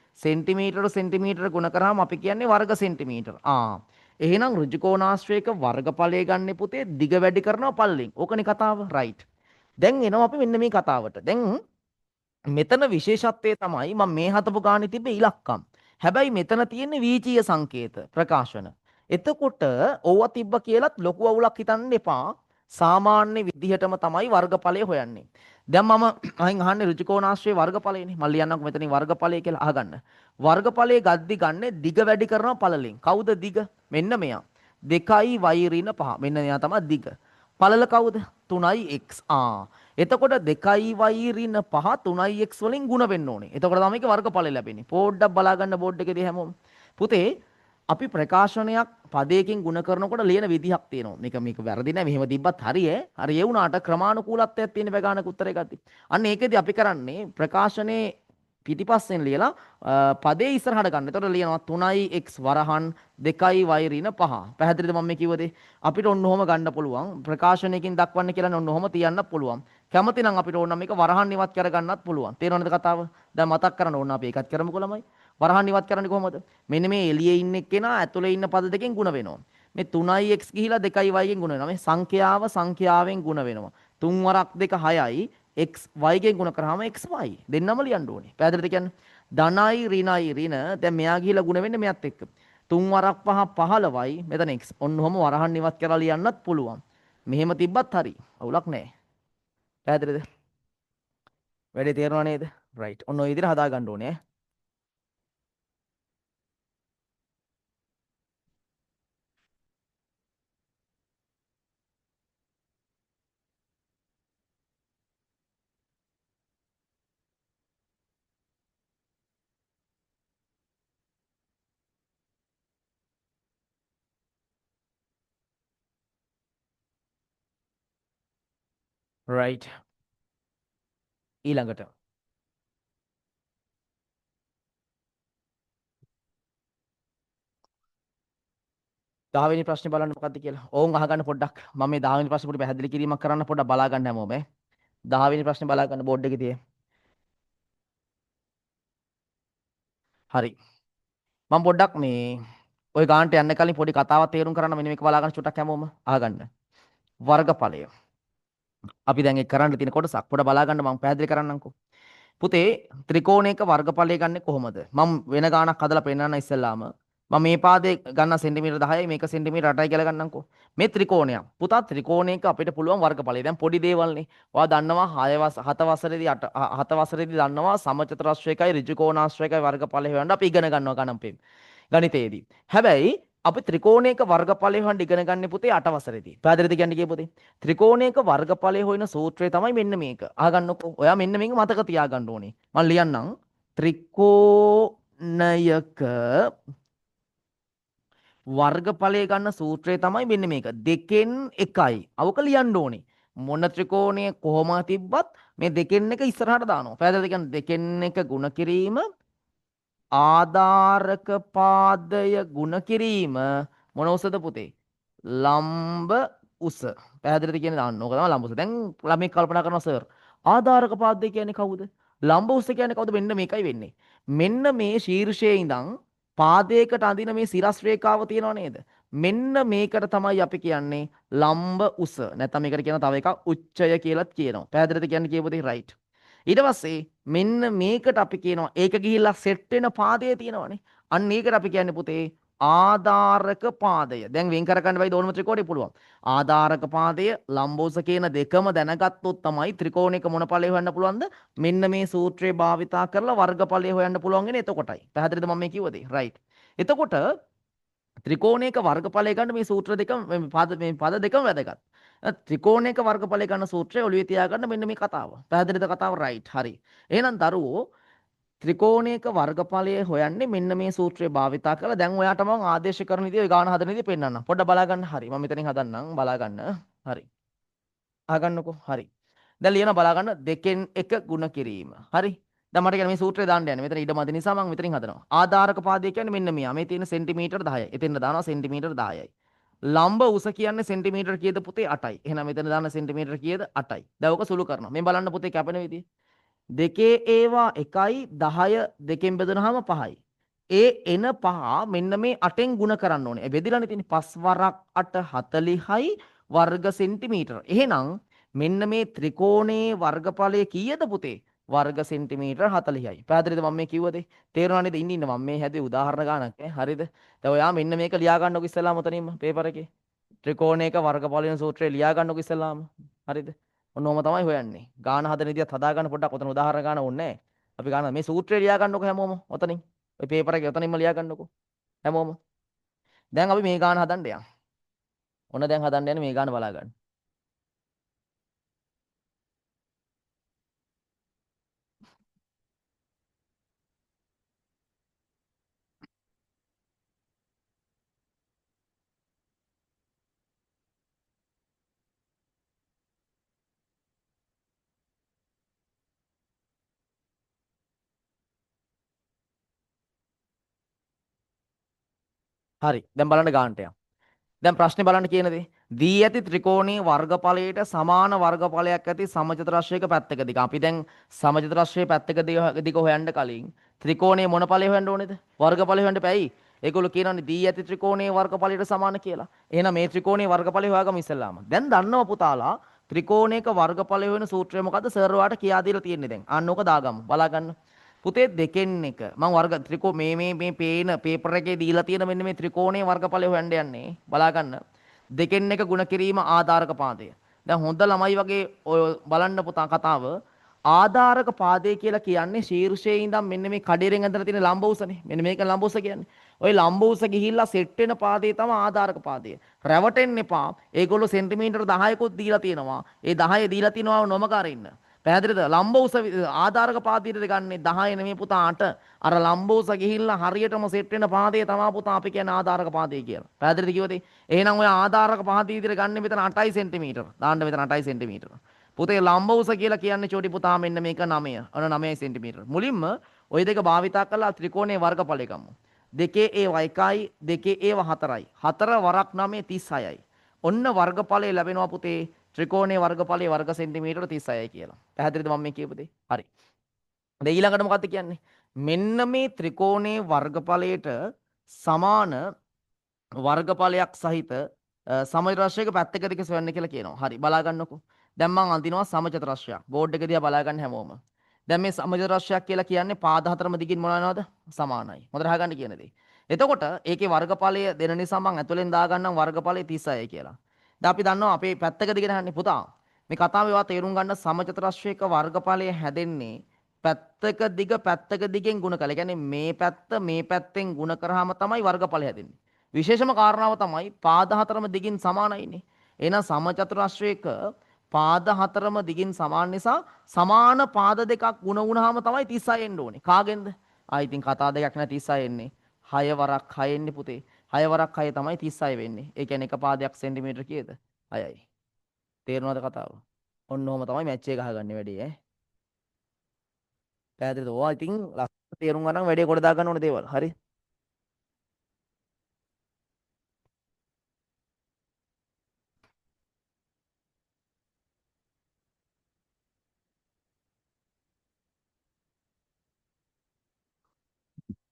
සෙන්ටිමීටර් ගුණ කරාම අපි කියන්නේ වර්ග සෙන්ටිමීටර්. එහෙනම් ඍජුකෝණාශ්‍රයක වර්ගඵලය ගන්න පුතේ දිග වැඩි කරනවා පළලෙන්. ඕකනේ කතාව. රයිට්. දැන් එනවා අපි මෙන්න මේ කතාවට. දැන් මෙතන විශේෂත්වය තමයි මම මේ හතපු ගානේ තිබ්බේ ඉලක්කම්. හැබැයි මෙතන තියෙන්නේ වීචීය සංකේත ප්‍රකාශන. එතකොට ඕවා තිබ්බ කියලත් ලොකු අවුලක් හිතන්න එපා. සාමාන්‍ය විදිහටම තමයි වර්ගඵලය හොයන්නේ. දැන් මම අහින් අහන්නේ ඍජුකෝණාශ්‍රයේ වර්ගඵලයනේ. මම ලියන්නම්කො මෙතනින් වර්ගඵලය කියලා අහගන්න. වර්ගඵලයේ ගද්දි ගන්නේ දිග වැඩි කරනවා පළලෙන්. කවුද දිග? මෙන්න මෙයා. 2යි y ඍණ 5. මෙන්න මෙයා තමයි දිග. පළල කවුද? 3x. එතකොට 2y ඍණ 5 3x වලින් ಗುಣ වෙන්න ඕනේ. එතකොට තමයි මේක වර්ගඵලය ලැබෙන්නේ. පොඩ්ඩක් බලා ගන්න බෝඩ් එකේදී හැමෝම. පුතේ අපි ප්‍රකාශනයක් පදයකින් ಗುಣ කරනකොට ලියන විදිහක් තියෙනවා. මේක වැරදි නෑ. මෙහෙම තිබ්බත් හරියේ. හරි ඒ වුණාට ක්‍රමානුකූලත්වයක් තියෙන බගානක උත්තරය ගත්තී. අන්න ඒකෙදි අපි කරන්නේ ප්‍රකාශනයේ පිටිපස්සෙන් ලියලා පදේ ඉස්සරහට ගන්න. එතකොට ලියනවා 3x වරහන් 2y ඍණ 5. පැහැදිලිද මම මේ කිව්ව දේ? අපිට ඔන්න ඔහොම ගන්න පුළුවන්. ප්‍රකාශනයකින් දක්වන්න කියලා ඔන්න ඔහොම තියන්න පුළුවන්. කැමති නම් අපිට ඕන නම් මේක වරහන් ඉවත් කරගන්නත් පුළුවන්. තේරෙනවද කතාව? දැන් මතක් කරන්න ඕන අපි ඒකත් කරමුකෝ ළමයි. වරහන් ඉවත් කරන්නේ කොහොමද? මෙන්න මේ එළියේ ඉන්න එක්කෙනා ඇතුලේ ඉන්න පද දෙකෙන් ಗುಣ වෙනවා. මේ 3x ගිහිලා 2y ගෙන් ಗುಣ වෙනවා. මේ සංඛ්‍යාව සංඛ්‍යාවෙන් ಗುಣ වෙනවා. 3 වරක් 2 6යි x y ගෙන් ගුණ කරාම xy දෙන්නම ලියන්න ඕනේ. පැහැදිලිද කියන්නේ? ධනයි ඍණයි ඍණ දැන් මෙයා ගිහිලා ගුණ වෙන්නේ මෙයත් එක්ක. 3 වරක් 5 15යි මෙතන x. ඔන්න ඔහම වරහන් ඉවත් කරලා ලියන්නත් පුළුවන්. මෙහෙම තිබ්බත් හරි. අවුලක් නැහැ. පැහැදිලිද? වැඩේ තේරෙනව නේද? රයිට්. ඔන්න ඔය විදිහට හදා ගන්න ඕනේ. රයිට්. ඊළඟට 10 වෙනි ප්‍රශ්නේ බලන්න මොකද්ද කියලා. ඕන් අහගන්න පොඩ්ඩක්. මම මේ 10 වෙනි ප්‍රශ්නේ පොඩි පැහැදිලි කිරීමක් කරන්න පොඩ්ඩක් බලා ගන්න හැමෝම. 10 වෙනි ප්‍රශ්නේ බලා ගන්න බෝඩ් එකේ තියෙන්නේ. හරි. මම පොඩ්ඩක් මේ ওই ගානට යන්න කලින් පොඩි කතාවක් තේරුම් කරන්න මෙන්න මේක බලා ගන්න චුට්ටක් හැමෝම අහගන්න. වර්ගඵලය. අපි දැන් ඒක කරන්න තියෙන කොටසක් පොඩ බලා ගන්න මම පැහැදිලි කරන්නම්කෝ. පුතේ ත්‍රිකෝණයක වර්ගඵලය ගන්න කොහොමද? මම වෙන ගානක් හදලා පෙන්නන්න ඉස්සෙල්ලාම මම මේ පාදේ ගන්න සෙන්ටිමීටර 10යි මේක සෙන්ටිමීටර 8යි කියලා ගන්නම්කෝ. මේ ත්‍රිකෝණයක්. පුතා ත්‍රිකෝණයක අපිට පුළුවන් වර්ගඵලය. දැන් පොඩි දේවල්නේ. ඔයා දන්නවා 7 වසරේදී 7 වසරේදී දන්නවා සමචතුරාශ්‍රයකයි ඍජුකෝණාශ්‍රයකයි වර්ගඵලය හොයන්න අපි ඉගෙන ගන්නවා ගණන් ගණිතයේදී. හැබැයි අපි ත්‍රිකෝණයක වර්ගඵලය හොයන්න ඉගෙන ගන්න පුතේ 8 වසරේදී. පැහැදිලිද කියන්නේ කියේ පුතේ? ත්‍රිකෝණයක වර්ගඵලය හොයන සූත්‍රය තමයි මෙන්න මේක. අහගන්නකෝ. ඔයා මෙන්න මේක මතක තියාගන්න ඕනේ. මම ලියන්නම්. ත්‍රිකෝණයක වර්ගඵලය ගන්න සූත්‍රය තමයි මෙන්න මේක. දෙකෙන් එකයි. අවක ලියන්න ඕනේ. මොන ත්‍රිකෝණය කොහොම තිබ්බත් මේ දෙකෙන් එක ඉස්සරහට දානවා. පැහැදිලිද කියන්නේ දෙකෙන් එක ಗುಣ කිරීම ආධාරක පාදය ගුණ කිරීම මොන උසද පුතේ? ලම්බ උස. පැහැදිලිද කියන්නේ දාන්න ඕක තමයි ලම්බ උස. දැන් ළමයි කල්පනා කරනවා සර් ආධාරක පාදය කියන්නේ කවුද? ලම්බ උස කියන්නේ කවුද? මෙන්න මේකයි වෙන්නේ. මෙන්න මේ ශීර්ෂයේ ඉඳන් පාදයකට අඳින මේ සිරස් රේඛාව තියෙනව නේද? මෙන්න මේකට තමයි අපි කියන්නේ ලම්බ උස. නැත්නම් මේකට කියන තව එකක් උච්චය කියලාත් කියනවා. පැහැදිලිද කියන්නේ කියපොතේ රයිට්. ඊට පස්සේ මෙන්න මේකට අපි කියනවා ඒක ගිහිල්ලා සෙට් වෙන පාදය තියෙනවනේ. අන්න ඒකට අපි කියන්නේ පුතේ ආධාරක පාදය. දැන් වෙන් කර ගන්න බයි ඕනම ත්‍රිකෝණේ පුළුවන්. ආධාරක පාදය ලම්බෝස කියන දෙකම දැනගත්තොත් තමයි ත්‍රිකෝණයක මොන ඵලය හොයන්න පුළුවන්ද? මෙන්න මේ සූත්‍රය භාවිතා කරලා වර්ගඵලය හොයන්න පුළුවන් වෙන්නේ එතකොටයි. පැහැදිලිද මම මේ කිව්වද? රයිට්. එතකොට ත්‍රිකෝණයක වර්ගඵලය ගන්න මේ සූත්‍ර දෙක මේ පද දෙකම වැදගත්. ත්‍රිකෝණයක වර්ගඵලය ගන්න සූත්‍රය ඔළුවේ තියාගන්න මෙන්න මේ කතාව. පැහැදිලිද කතාව? රයිට්. හරි. එහෙනම් දරුවෝ ත්‍රිකෝණයක වර්ගඵලය හොයන්නේ මෙන්න මේ සූත්‍රය භාවිතා කරලා දැන් ඔයාට මම ආදේශ කරන විදිය ඔය ගාන හදන විදිය පෙන්නන්නම්. පොඩ්ඩක් බලා ගන්න. හරි. මම මෙතනින් හදන්නම්. බලා ගන්න. හරි. අහගන්නකෝ. හරි. දැන් ලියන බලා ගන්න දෙකෙන් එක ಗುಣ කිරීම. හරි. දැන් මට කියන්නේ මේ සූත්‍රය දාන්න යන්නේ. මෙතන ඉඩ මදි නිසා මම මෙතනින් හදනවා. ආධාරක පාදය කියන්නේ මෙන්න මෙයා. මේ තියෙන සෙන්ටිමීටර් 10යි. එතෙන්ට දානවා සෙන්ටිමීටර් 10යි. ලම්බ උස කියන්නේ සෙන්ටිමීටර් කීයද පුතේ 8යි. එහෙනම් මෙතන දාන්න සෙන්ටිමීටර් කීයද 8යි. දැන් ඔක සුළු කරනවා. මේ බලන්න පුතේ කැපෙන විදිය. දෙකේ ඒවා 1යි 10 දෙකෙන් බෙදුනහම 5යි. ඒ එන පහ මෙන්න මේ 8ෙන් ಗುಣ කරන්න ඕනේ. ඒ බෙදිලානේ තියෙන්නේ 5 වරක් 8 40යි වර්ග සෙන්ටිමීටර. එහෙනම් මෙන්න මේ ත්‍රිකෝණයේ වර්ගඵලය කීයද පුතේ? වර්ග සෙන්ටිමීටර 40යි. පැහැදිලිද මම මේ කිව්වද? තේරුණා නේද? ඉන්න මම මේ හැදුවේ උදාහරණ ගානක් ඈ. හරිද? දැන් ඔයා මෙන්න මේක ලියා ගන්නකො ඉස්සෙල්ලාම උතනින්ම පේපර් එකේ. ත්‍රිකෝණයක වර්ගඵලන සූත්‍රය ලියා ගන්නකො ඉස්සෙල්ලාම. හරිද? ඔන්නෝම තමයි හොයන්නේ. ගාන හදන විදියත් හදා ගන්න පොඩ්ඩක් ඔතන උදාහරණ ගන්න ඕනේ නැහැ. අපි ගන්න මේ සූත්‍රය ලියා ගන්නකො හැමෝම ඔතනින්. ඔය පේපර් එකේ ඔතනින්ම ලියා ගන්නකො. හැමෝම. දැන් අපි මේ ගාන හදන්න යන්න. ඔන්න දැන් හදන්න යන්නේ මේ ගාන බලා ගන්න. හරි. දැන් බලන්න ගානට යමු. දැන් ප්‍රශ්නේ බලන්න කියන දේ. දී ඇති ත්‍රිකෝණී වර්ගඵලයට සමාන වර්ගඵලයක් ඇති සමචතුරස්‍රයක පැත්තක දිග. අපි දැන් සමචතුරස්‍රයේ පැත්තක දිග හොයන්න කලින් ත්‍රිකෝණයේ මොන ඵලය හොයන්න ඕනේද? වර්ගඵලය හොයන්න බෑයි. ඒගොල්ලෝ කියනවානේ දී ඇති ත්‍රිකෝණයේ වර්ගඵලයට සමාන කියලා. එහෙනම් මේ ත්‍රිකෝණයේ වර්ගඵලය හොයාගමු ඉස්සෙල්ලාම. දැන් දන්නව පුතාලා ත්‍රිකෝණයක වර්ගඵලය වෙන සූත්‍රය මොකද්ද? සර් ඔයාලට කියා දීලා තියෙන්නේ දැන්. අන්න ඕක දාගමු. බලා ගන්න. පුතේ දෙකෙන් එක මම වර්ග ත්‍රිකෝ මේ පේන පේපර් එකේ දීලා තියෙන මෙන්න මේ ත්‍රිකෝණයේ වර්ගඵලය හොයන්න යන්නේ. බලා ගන්න. දෙකෙන් එක ಗುಣ කිරීම ආධාරක පාදය. දැන් හොඳ ළමයි වගේ ඔය බලන්න පුතා කතාව. ආධාරක පාදය කියලා කියන්නේ ශීර්ෂයේ ඉඳන් මෙන්න මේ කඩේරෙන් ඇඳලා තියෙන ලම්බ උසනේ. මෙන්න මේක ලම්බ උස කියන්නේ. ওই ලම්බ උස ගිහිල්ලා සෙට් වෙන පාදේ තමයි ආධාරක පාදය. රැවටෙන්න එපා. ඒගොල්ලෝ සෙන්ටිමීටර 10කුත් දීලා තියෙනවා. ඒ 10 දීලා තියෙනවා නොමග අරින්න. පැහැදිලිද? ලම්බ උස ආධාරක පාදයට ගන්නේ 10 නෙමෙයි පුතා 8. අර ලම්බ උස ගිහිල්ලා හරියටම සෙට් වෙන පාදේ තමයි පුතා අපි කියන්නේ ආධාරක පාදේ කියලා. පැහැදිලිද කිව්වද? එහෙනම් ඔය ආධාරක පාදේ විදිහට ගන්න මෙතන 8යි සෙන්ටිමීටර. දාන්න මෙතන 8යි සෙන්ටිමීටර. පුතේ ලම්බ උස කියලා කියන්නේ චෝටි පුතා මෙන්න මේක 9. අන 9යි සෙන්ටිමීටර. මුලින්ම ওই දෙක භාවිතා කරලා ත්‍රිකෝණයේ වර්ගඵලය ගමු. දෙකේ ඒවා 1යි, දෙකේ ඒවා 4යි. 4 වරක් 9 36යි. ඔන්න වර්ගඵලය ලැබෙනවා පුතේ ත්‍රිකෝණයේ වර්ගඵලයේ වර්ග සෙන්ටිමීටර 36යි කියලා. පැහැදිලිද මම මේ කියපු දේ? හරි. දැන් ඊළඟට මොකක්ද කියන්නේ? මෙන්න මේ ත්‍රිකෝණයේ වර්ගඵලයට සමාන වර්ගඵලයක් සහිත සමචතුරස්‍රයක පැත්තක දිග සොයන්න කියලා කියනවා. හරි බලා ගන්නකො. දැන් මම අඳිනවා සමචතුරස්‍රයක්. බෝඩ් එක දිහා බලා ගන්න හැමෝම. දැන් මේ සමචතුරස්‍රයක් කියලා කියන්නේ පාද හතරම දිගින් මොනවද? සමානයි. හොඳට අහගන්න කියන දේ. එතකොට ඒකේ වර්ගඵලය දෙන නිසා මම ඇතුලෙන් දාගන්නම් වර්ගඵලය 36යි කියලා. දැන් අපි දන්නවා අපේ පැත්තක දිගට යන්නේ පුතා. මේ කතාව ඒවා තේරුම් ගන්න සමචතුරස්‍රයක වර්ගඵලය හැදෙන්නේ පැත්තක දිගෙන් ගුණ කළා. ඒ කියන්නේ මේ පැත්තෙන් ගුණ කරාම තමයි වර්ගඵලය හැදෙන්නේ. විශේෂම කාරණාව තමයි පාද හතරම දිගින් සමානයිනේ. එහෙනම් සමචතුරස්‍රයක පාද හතරම දිගින් සමාන නිසා සමාන පාද දෙකක් ගුණ වුණාම තමයි 36 එන්න ඕනේ. කාගෙන්ද? ඉතින් කතා දෙකක් නැ 36 එන්නේ. 6 වරක් 6 එන්නේ පුතේ. 6 වරක් 6 තමයි 36 වෙන්නේ. ඒ කියන්නේ එක පාදයක් සෙන්ටිමීටර කීයද? 6යි. තේරුණාද කතාව? ඔන්න ඔහම තමයි මැච් එක ගහගන්නේ වැඩි ඈ. පැහැදිලිද? ඔයා ඉතින් ලස්සන තේරුම් ගන්න වැඩේ කොට දා ගන්න ඕනේ දේවල්. හරි?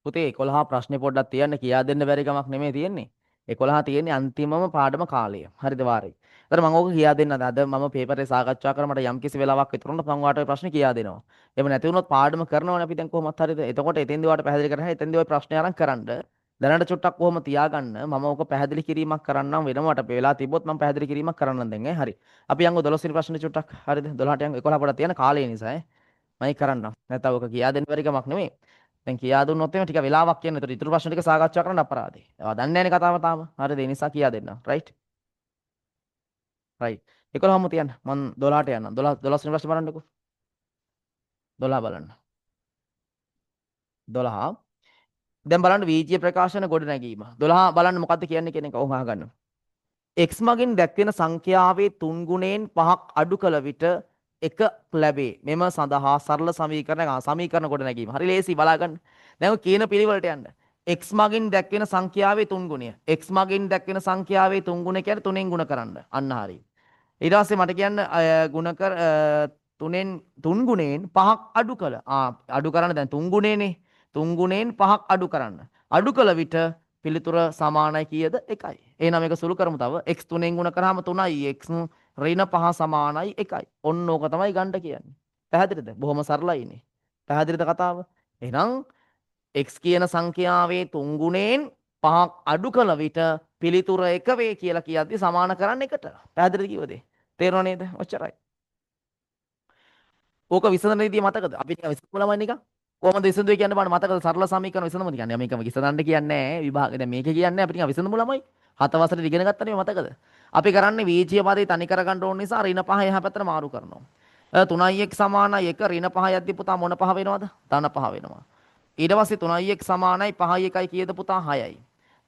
පුතේ 11 ප්‍රශ්නේ පොඩ්ඩක් තියන්න කියා දෙන්න බැරි කමක් නෙමෙයි තියෙන්නේ. 11 තියෙන්නේ අන්තිමම පාඩම කාලය. හරිද වාරේ. ඒතර මම ඕක කියා දෙන්නද අද මම පේපරේ සාකච්ඡා කරා මට යම් කිසි වෙලාවක් විතරුණොත් මම ඔයාලට ඔය ප්‍රශ්නේ කියා දෙනවා. එහෙම නැති වුණොත් පාඩම කරනවනේ අපි දැන් කොහොමත් හරිද. එතකොට එතෙන්දී ඔයාලට පැහැදිලි කරන්න එතෙන්දී ඔය ප්‍රශ්නේ අරන් කරන්න. දැනට චුට්ටක් කොහොම තියාගන්න මම ඕක පැහැදිලි කිරීමක් කරන්නම් වෙනවට අපේ වෙලා තිබ්බොත් මම පැහැදිලි කිරීමක් කරන්නම් දැන් ඈ. හරි. අපි යන්ගෝ 12 වෙනි ප්‍රශ්නේ චුට්ටක් හරිද 12ට යන්ගෝ 11 පොඩක් තියන්න කාලය නිසා ඈ. මම කරන්නම්. නැත්නම් ඔක කියා දෙන්න බැරි කමක් නෙමෙයි. දැන් කියා දුන්නොත් එimhe ටික වෙලාවක් කියන්න. ඒතර ඉතුරු ප්‍රශ්න ටික සාකච්ඡා කරන්න අපරාධේ. ඒවා දන්නේ නැහැනේ කතාව තාම. හරිද? ඒ නිසා කියා දෙන්න. රයිට්? රයිට්. 11ම තියන්න. මම 12ට යන්නම්. 12 වෙනි ප්‍රශ්නේ බලන්නකෝ. 12 බලන්න. 12. දැන් බලන්න වීජීය ප්‍රකාශන ගොඩ නැගීම. 12 බලන්න මොකද්ද කියන්නේ කියන එක ඔහොම අහගන්න. x මගින් දැක්වෙන සංඛ්‍යාවේ 3 ගුණයෙන් 5ක් අඩු කළ විට එක ලැබේ. මෙම සඳහා සරල සමීකරණ ගොඩ නැගීම. හරි ලේසි බලාගන්න. දැන් ඔය කියන පිළිවෙලට යන්න. x මගින් දැක්වෙන සංඛ්‍යාවේ 3 ගුණය. x මගින් දැක්වෙන සංඛ්‍යාවේ 3 ගුණය කියන්නේ 3ෙන් ගුණ කරන්න. අන්න හරි. ඊට පස්සේ මට කියන්න ගුණ කර 3 ගුණයෙන් 5ක් අඩු කළ. අඩු කරන්න දැන් 3 ගුණේනේ. 3 ගුණයෙන් 5ක් අඩු කරන්න. අඩු කළ විට පිළිතුර සමානයි කීයද? 1යි. එහෙනම් මේක සුළු කරමු තව. x 3ෙන් ගුණ කරාම 3යි. x ඍණ 5 සමානයි 1යි. ඔන්න ඕක තමයි ගන්න කියන්නේ. පැහැදිලිද? බොහොම සරලයිනේ. පැහැදිලිද කතාව? එහෙනම් x කියන සංඛ්‍යාවේ 3 ගුණයෙන් 5ක් අඩු කළ විට පිළිතුර 1 වේ කියලා කියද්දි සමාන කරන්න 1ට. පැහැදිලිද කිව්වද? තේරුණා නේද? ඔච්චරයි. ඕක විසඳන විදිය මතකද? අපි නිකන් විසඳමු ළමයි නිකන්. කොහොමද විසඳුවේ කියන්නේ බලන්න මතකද? සරල සමීකරණ විසඳමු කියන්නේ. මේක විසඳන්න කියන්නේ නැහැ විභාග. දැන් මේක කියන්නේ අපි නිකන් විසඳමු ළමයි. 7 වසරේ ඉගෙන ගත්තනේ මතකද? අපි කරන්නේ වීජීය පදේ තනි කර ගන්න ඕන නිසා ඍණ 5 එහා පැත්තට මාරු කරනවා. 3යි x සමානයි 1 ඍණ 5 යද්දි පුතා මොන 5 වෙනවද? ධන 5 වෙනවා. ඊට පස්සේ 3යි x සමානයි 5යි 1යි කීයද පුතා 6යි.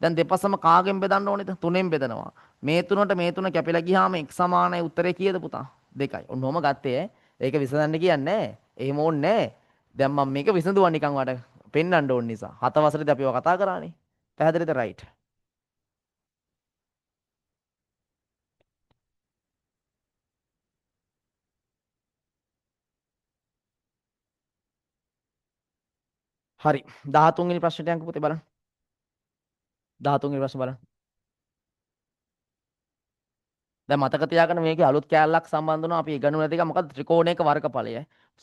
දැන් දෙපසම කාගෙන් බෙදන්න ඕනේද? 3ෙන් බෙදනවා. මේ 3ට මේ 3 කැපිලා ගියාම x සමානයි උත්තරේ කීයද පුතා? 2යි. ඔන්නෝම ගත්තේ ඈ. ඒක විසඳන්න කියන්නේ නැහැ. එහෙම ඕනේ නැහැ. දැන් මම මේක විසඳුවා නිකන් වඩ පෙන්වන්න ඕන නිසා. 7 වසරේදී අපි ඔය කතා කරානේ. පැහැදිලිද? රයිට්. හරි. 13 වෙනි ප්‍රශ්නට යන්කෝ පුතේ බලන්න. 13 වෙනි ප්‍රශ්න බලන්න. දැන් මතක තියාගන්න මේකේ අලුත් කෑල්ලක් සම්බන්ධ වෙනවා අපි ඉගෙනුව නැති එක මොකද්ද ත්‍රිකෝණයක වර්ගඵලය.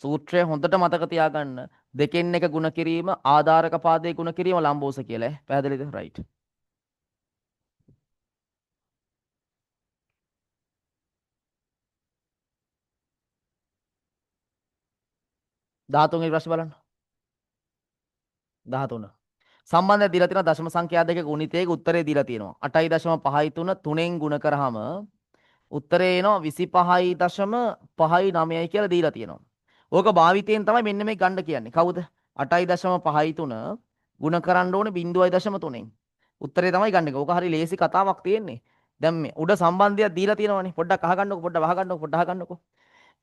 සූත්‍රය හොඳට මතක තියාගන්න. දෙකෙන් එක ಗುಣ කිරීම ආධාරක පාදයේ ಗುಣ කිරීම ලම්බෝස කියලා. පැහැදිලිද? රයිට්. 13 වෙනි ප්‍රශ්න බලන්න. 13. සම්බන්ධය දීලා තියෙනවා දශම සංඛ්‍යා දෙකක ගුණිතයක උත්තරේ දීලා තියෙනවා. 8.53 3ෙන් ගුණ කරාම උත්තරේ එනවා 25.59යි කියලා දීලා තියෙනවා. ඕක භාවිතයෙන් තමයි මෙන්න මේ ගන්න කියන්නේ. කවුද? 8.53 ගුණ කරන්න ඕනේ 0.3ෙන්. උත්තරේ තමයි ගන්න එක. ඕක හරි ලේසි කතාවක් තියෙන්නේ. දැන් මේ උඩ සම්බන්ධයක් දීලා තියෙනවනේ. පොඩ්ඩක් අහගන්නකො, පොඩ්ඩක් අහගන්නකො, පොඩ්ඩක් අහගන්නකො.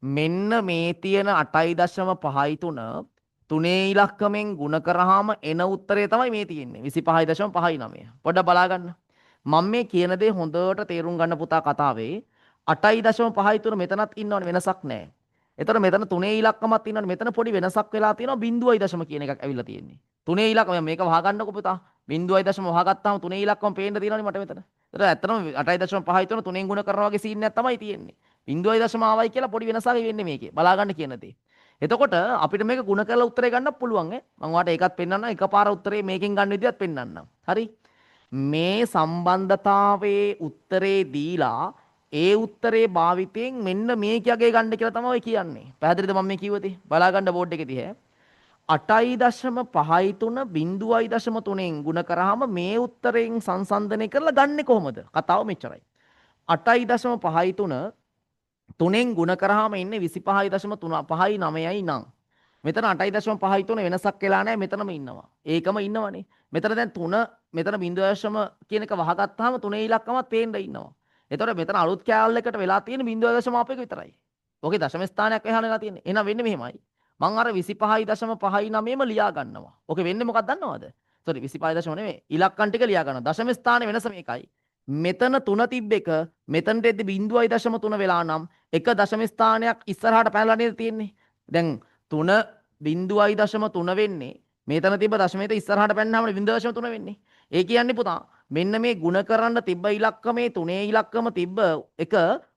මෙන්න මේ තියෙන 8.53 තුනේ ඉලක්කමෙන් ගුණ කරාම එන උත්තරේ තමයි මේ තියෙන්නේ 25.59. පොඩ්ඩක් බලා ගන්න. මම මේ කියන දේ හොඳට තේරුම් ගන්න පුතා කතාවේ 8.53 මෙතනත් ඉන්නවනේ වෙනසක් නැහැ. එතකොට මෙතන තුනේ ඉලක්කමත් ඉන්නවනේ මෙතන පොඩි වෙනසක් වෙලා තියෙනවා 0.0 කියන එකක් ඇවිල්ලා තියෙන්නේ. තුනේ ඉලක්කම මේක වහගන්නකො පුතා. 0.0 වහගත්තාම තුනේ ඉලක්කම පේන්න තියෙනවනේ මට මෙතන. එතකොට ඇත්තටම 8.53 තුනෙන් ගුණ කරනවා වගේ සීන් එකක් තමයි තියෙන්නේ. 0.0 ආවයි කියලා පොඩි වෙනසක් වෙන්නේ මේකේ. බලා ගන්න කියන දේ. එතකොට අපිට මේක ಗುಣ කරලා උත්තරේ ගන්නත් පුළුවන් ඈ. මම ඔයාලට ඒකත් පෙන්නන්නම්. එකපාර උත්තරේ මේකෙන් ගන්න විදිහත් පෙන්නන්නම්. හරි. මේ සම්බන්ධතාවයේ උත්තරේ දීලා ඒ උත්තරේ භාවිතයෙන් මෙන්න මේකගේ ගන්න කියලා තමයි කියන්නේ. පැහැදිලිද මම මේ කිව්වද? බලා ගන්න බෝඩ් එකේ දිහා. 8.53 0.3ෙන් ගුණ කරාම මේ උත්තරයෙන් සංසන්දනය කරලා ගන්නෙ කොහොමද? කතාව මෙච්චරයි. 8.53 3ෙන් ගුණ කරාම ඉන්නේ 25.39යි නම්. මෙතන 8.53 වෙනසක් වෙලා නැහැ මෙතනම ඉන්නවා. ඒකම ඉන්නවනේ. මෙතන දැන් 3 මෙතන 0.0 කියන එක වහගත්තාම 3 ඉලක්කමත් පේන්න ඉන්නවා. එතකොට මෙතන අලුත් කෑල්ල එකට වෙලා තියෙන 0.0 අපේක විතරයි. ඕකේ දශම ස්ථානයක් එහාට වෙලා තියෙන්නේ. එහෙනම් වෙන්නේ මෙහෙමයි. මං අර 25.59ම ලියා ගන්නවා. ඕකේ වෙන්නේ මොකක්ද දන්නවද? සෝරි 25 නෙමෙයි. ඉලක්කම් ටික ලියා ගන්නවා. දශම ස්ථානේ වෙනස මේකයි. මෙතන 3 තිබ්බ එක මෙතනට එද්දි 0.3 වෙලා නම් එක දශම ස්ථානයක් ඉස්සරහට පැනලා නේද තියෙන්නේ. දැන් 3.3 වෙන්නේ මෙතන තිබ්බ දශමයට ඉස්සරහට පැනනහම 0.3 වෙන්නේ. ඒ කියන්නේ පුතා මෙන්න මේ ಗುಣ කරන්න තිබ්බ ඉලක්කමේ තුනේ ඉලක්කම තිබ්බ එක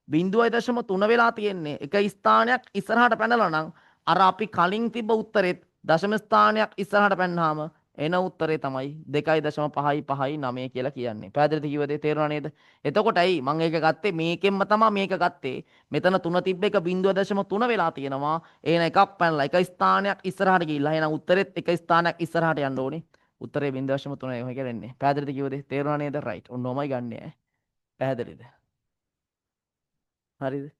0.3 වෙලා තියෙන්නේ. එක ස්ථානයක් ඉස්සරහට පැනලා නම් අර අපි කලින් තිබ්බ උත්තරෙත් දශම ස්ථානයක් ඉස්සරහට පැන්නාම එන උත්තරේ තමයි 2.559 කියලා කියන්නේ. පැහැදිලිද කිව්ව දේ තේරුණා නේද? එතකොට ඇයි මම ඒක ගත්තේ මේකෙන්ම තමයි මේක ගත්තේ. මෙතන 3 තිබ්බ එක 0.3 වෙලා තියෙනවා. එහෙනම් එකක් පැනලා එක ස්ථානයක් ඉස්සරහට ගිහිල්ලා එහෙනම් උත්තරෙත් එක ස්ථානයක් ඉස්සරහට යන්න ඕනේ. උත්තරේ 0.3 එහෙම කියලා එන්නේ. පැහැදිලිද කිව්ව දේ තේරුණා නේද? රයිට්. ඔන්නෝමයි ගන්නෙ ඈ. පැහැදිලිද? හරිද?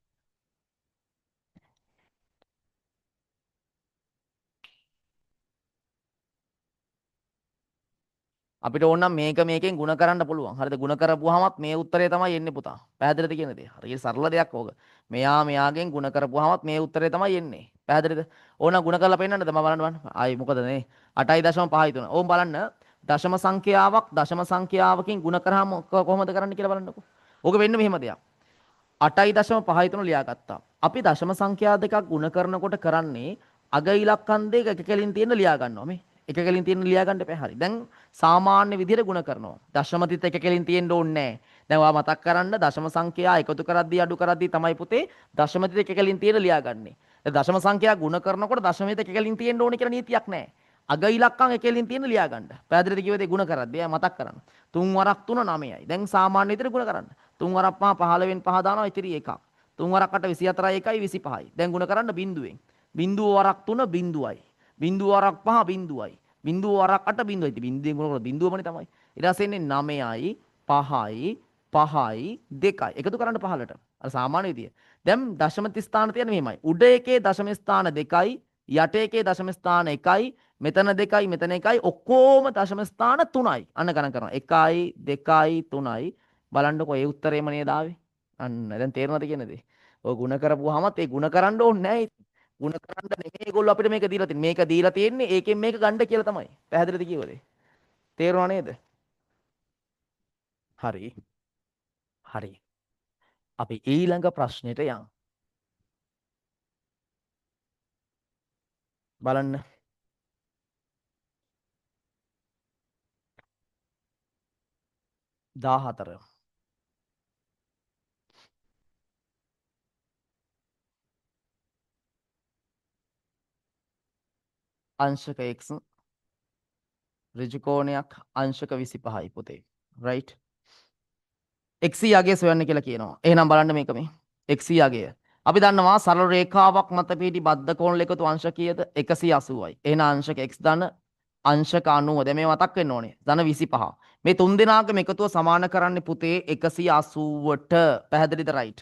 අපිට ඕන නම් මේක මේකෙන් ಗುಣ කරන්න පුළුවන්. හරිද? ಗುಣ කරපුවාමත් මේ උත්තරේ තමයි එන්නේ පුතා. පැහැදිලිද කියන දේ? හරියට සරල දෙයක් ඕක. මෙයා මෙයාගෙන් ಗುಣ කරපුවාමත් මේ උත්තරේ තමයි එන්නේ. පැහැදිලිද? ඕන ಗುಣ කරලා පෙන්නන්නද? මම බලන්න. ආයි මොකද මේ 8.53. ඕම් බලන්න. දශම සංඛ්‍යාවක් දශම සංඛ්‍යාවකින් ಗುಣ කරාම කොහොමද කරන්න කියලා බලන්නකෝ. ඕක වෙන්නේ මෙහෙම දෙයක්. 8.53 ලියාගත්තා. අපි දශම සංඛ්‍යා දෙකක් ಗುಣ කරනකොට කරන්නේ අග ඉලක්කම් දෙක එක කෙලින් තියෙන ලියා ගන්නවා මේ. එක කෙලින් තියෙන ලියා ගන්න එපා. හරි. දැන් සාමාන්‍ය විදිහට ಗುಣ කරනවා. දශමතිත් එක කෙලින් තියෙන්න ඕනේ නැහැ. දැන් ඔයා මතක් කරන්න දශම සංඛ්‍යා එකතු කරද්දී අඩු කරද්දී තමයි පුතේ දශමතිත් එක කෙලින් තියෙන ලියා ගන්නෙ. දැන් දශම සංඛ්‍යා ಗುಣ කරනකොට දශමෙත් එක කෙලින් තියෙන්න ඕනේ කියලා නීතියක් නැහැ. අග ඉලක්කම් එක කෙලින් තියෙන ලියා ගන්න. පැහැදිලිද කිව්වද ಗುಣ කරද්දී මතක් කරන්න. 3 වරක් 3 9යි. දැන් සාමාන්‍ය විදිහට ಗುಣ කරන්න. 3 වරක් 5 15න් 5 දානවා ඉතිරි එකක්. 3 වරක් 8 24යි 1යි 25යි. දැන් ಗುಣ කරන්න බිඳුවෙන්. බිඳුව වරක් 3 බිඳුවයි. බිඳුව වරක් 5 බිඳුවයි. බිඳුව වරක් 8 බිඳුවයි. ඉතින් බිඳුවෙන් ගුණ කරලා බිඳුවමනේ තමයි. ඊට පස්සේ එන්නේ 9යි 5යි 5යි 2යි. එකතු කරන්න 15ට. අර සාමාන්‍ය විදිය. දැන් දශම ස්ථාන තියෙන මෙහෙමයි. උඩ එකේ දශම ස්ථාන 2යි යට එකේ දශම ස්ථාන 1යි මෙතන 2යි මෙතන 1යි ඔක්කොම දශම ස්ථාන 3යි. අන්න ගණන් කරනවා. 1යි 2යි 3යි බලන්නකො ඒ උත්තරේම නේද ආවේ. අන්න දැන් තේරෙනවද කියන දේ. ඔය ಗುಣ කරපුවාමත් ඒ ಗುಣ කරන්න ඕනේ නැහැ. ಗುಣ කරන්න නෙමෙයි ඒගොල්ලෝ අපිට මේක දීලා තියෙන්නේ. මේක දීලා තියෙන්නේ ඒකෙන් මේක ගන්න කියලා තමයි. පැහැදිලිද කියවලේ? තේරුණා නේද? හරි. හරි. අපි ඊළඟ ප්‍රශ්නෙට යන්. බලන්න. 14 අංශක x ඍජු කෝණයක් අංශක 25යි පුතේ. රයිට්. එක්සී අගය සොයන්න කියලා කියනවා. එහෙනම් බලන්න මේක මේ. එක්සී අගය. අපි දන්නවා සරල රේඛාවක් මත පිහිටි බද්ධ කෝණ ලෙකතු අංශ කීයද? 180යි. එහෙනම් අංශක x ධන අංශක 90. දැන් මේ මතක් වෙන්න ඕනේ. ධන 25. මේ තුන් දෙනාගම එකතුව සමාන කරන්නේ පුතේ 180ට. පැහැදිලිද? රයිට්.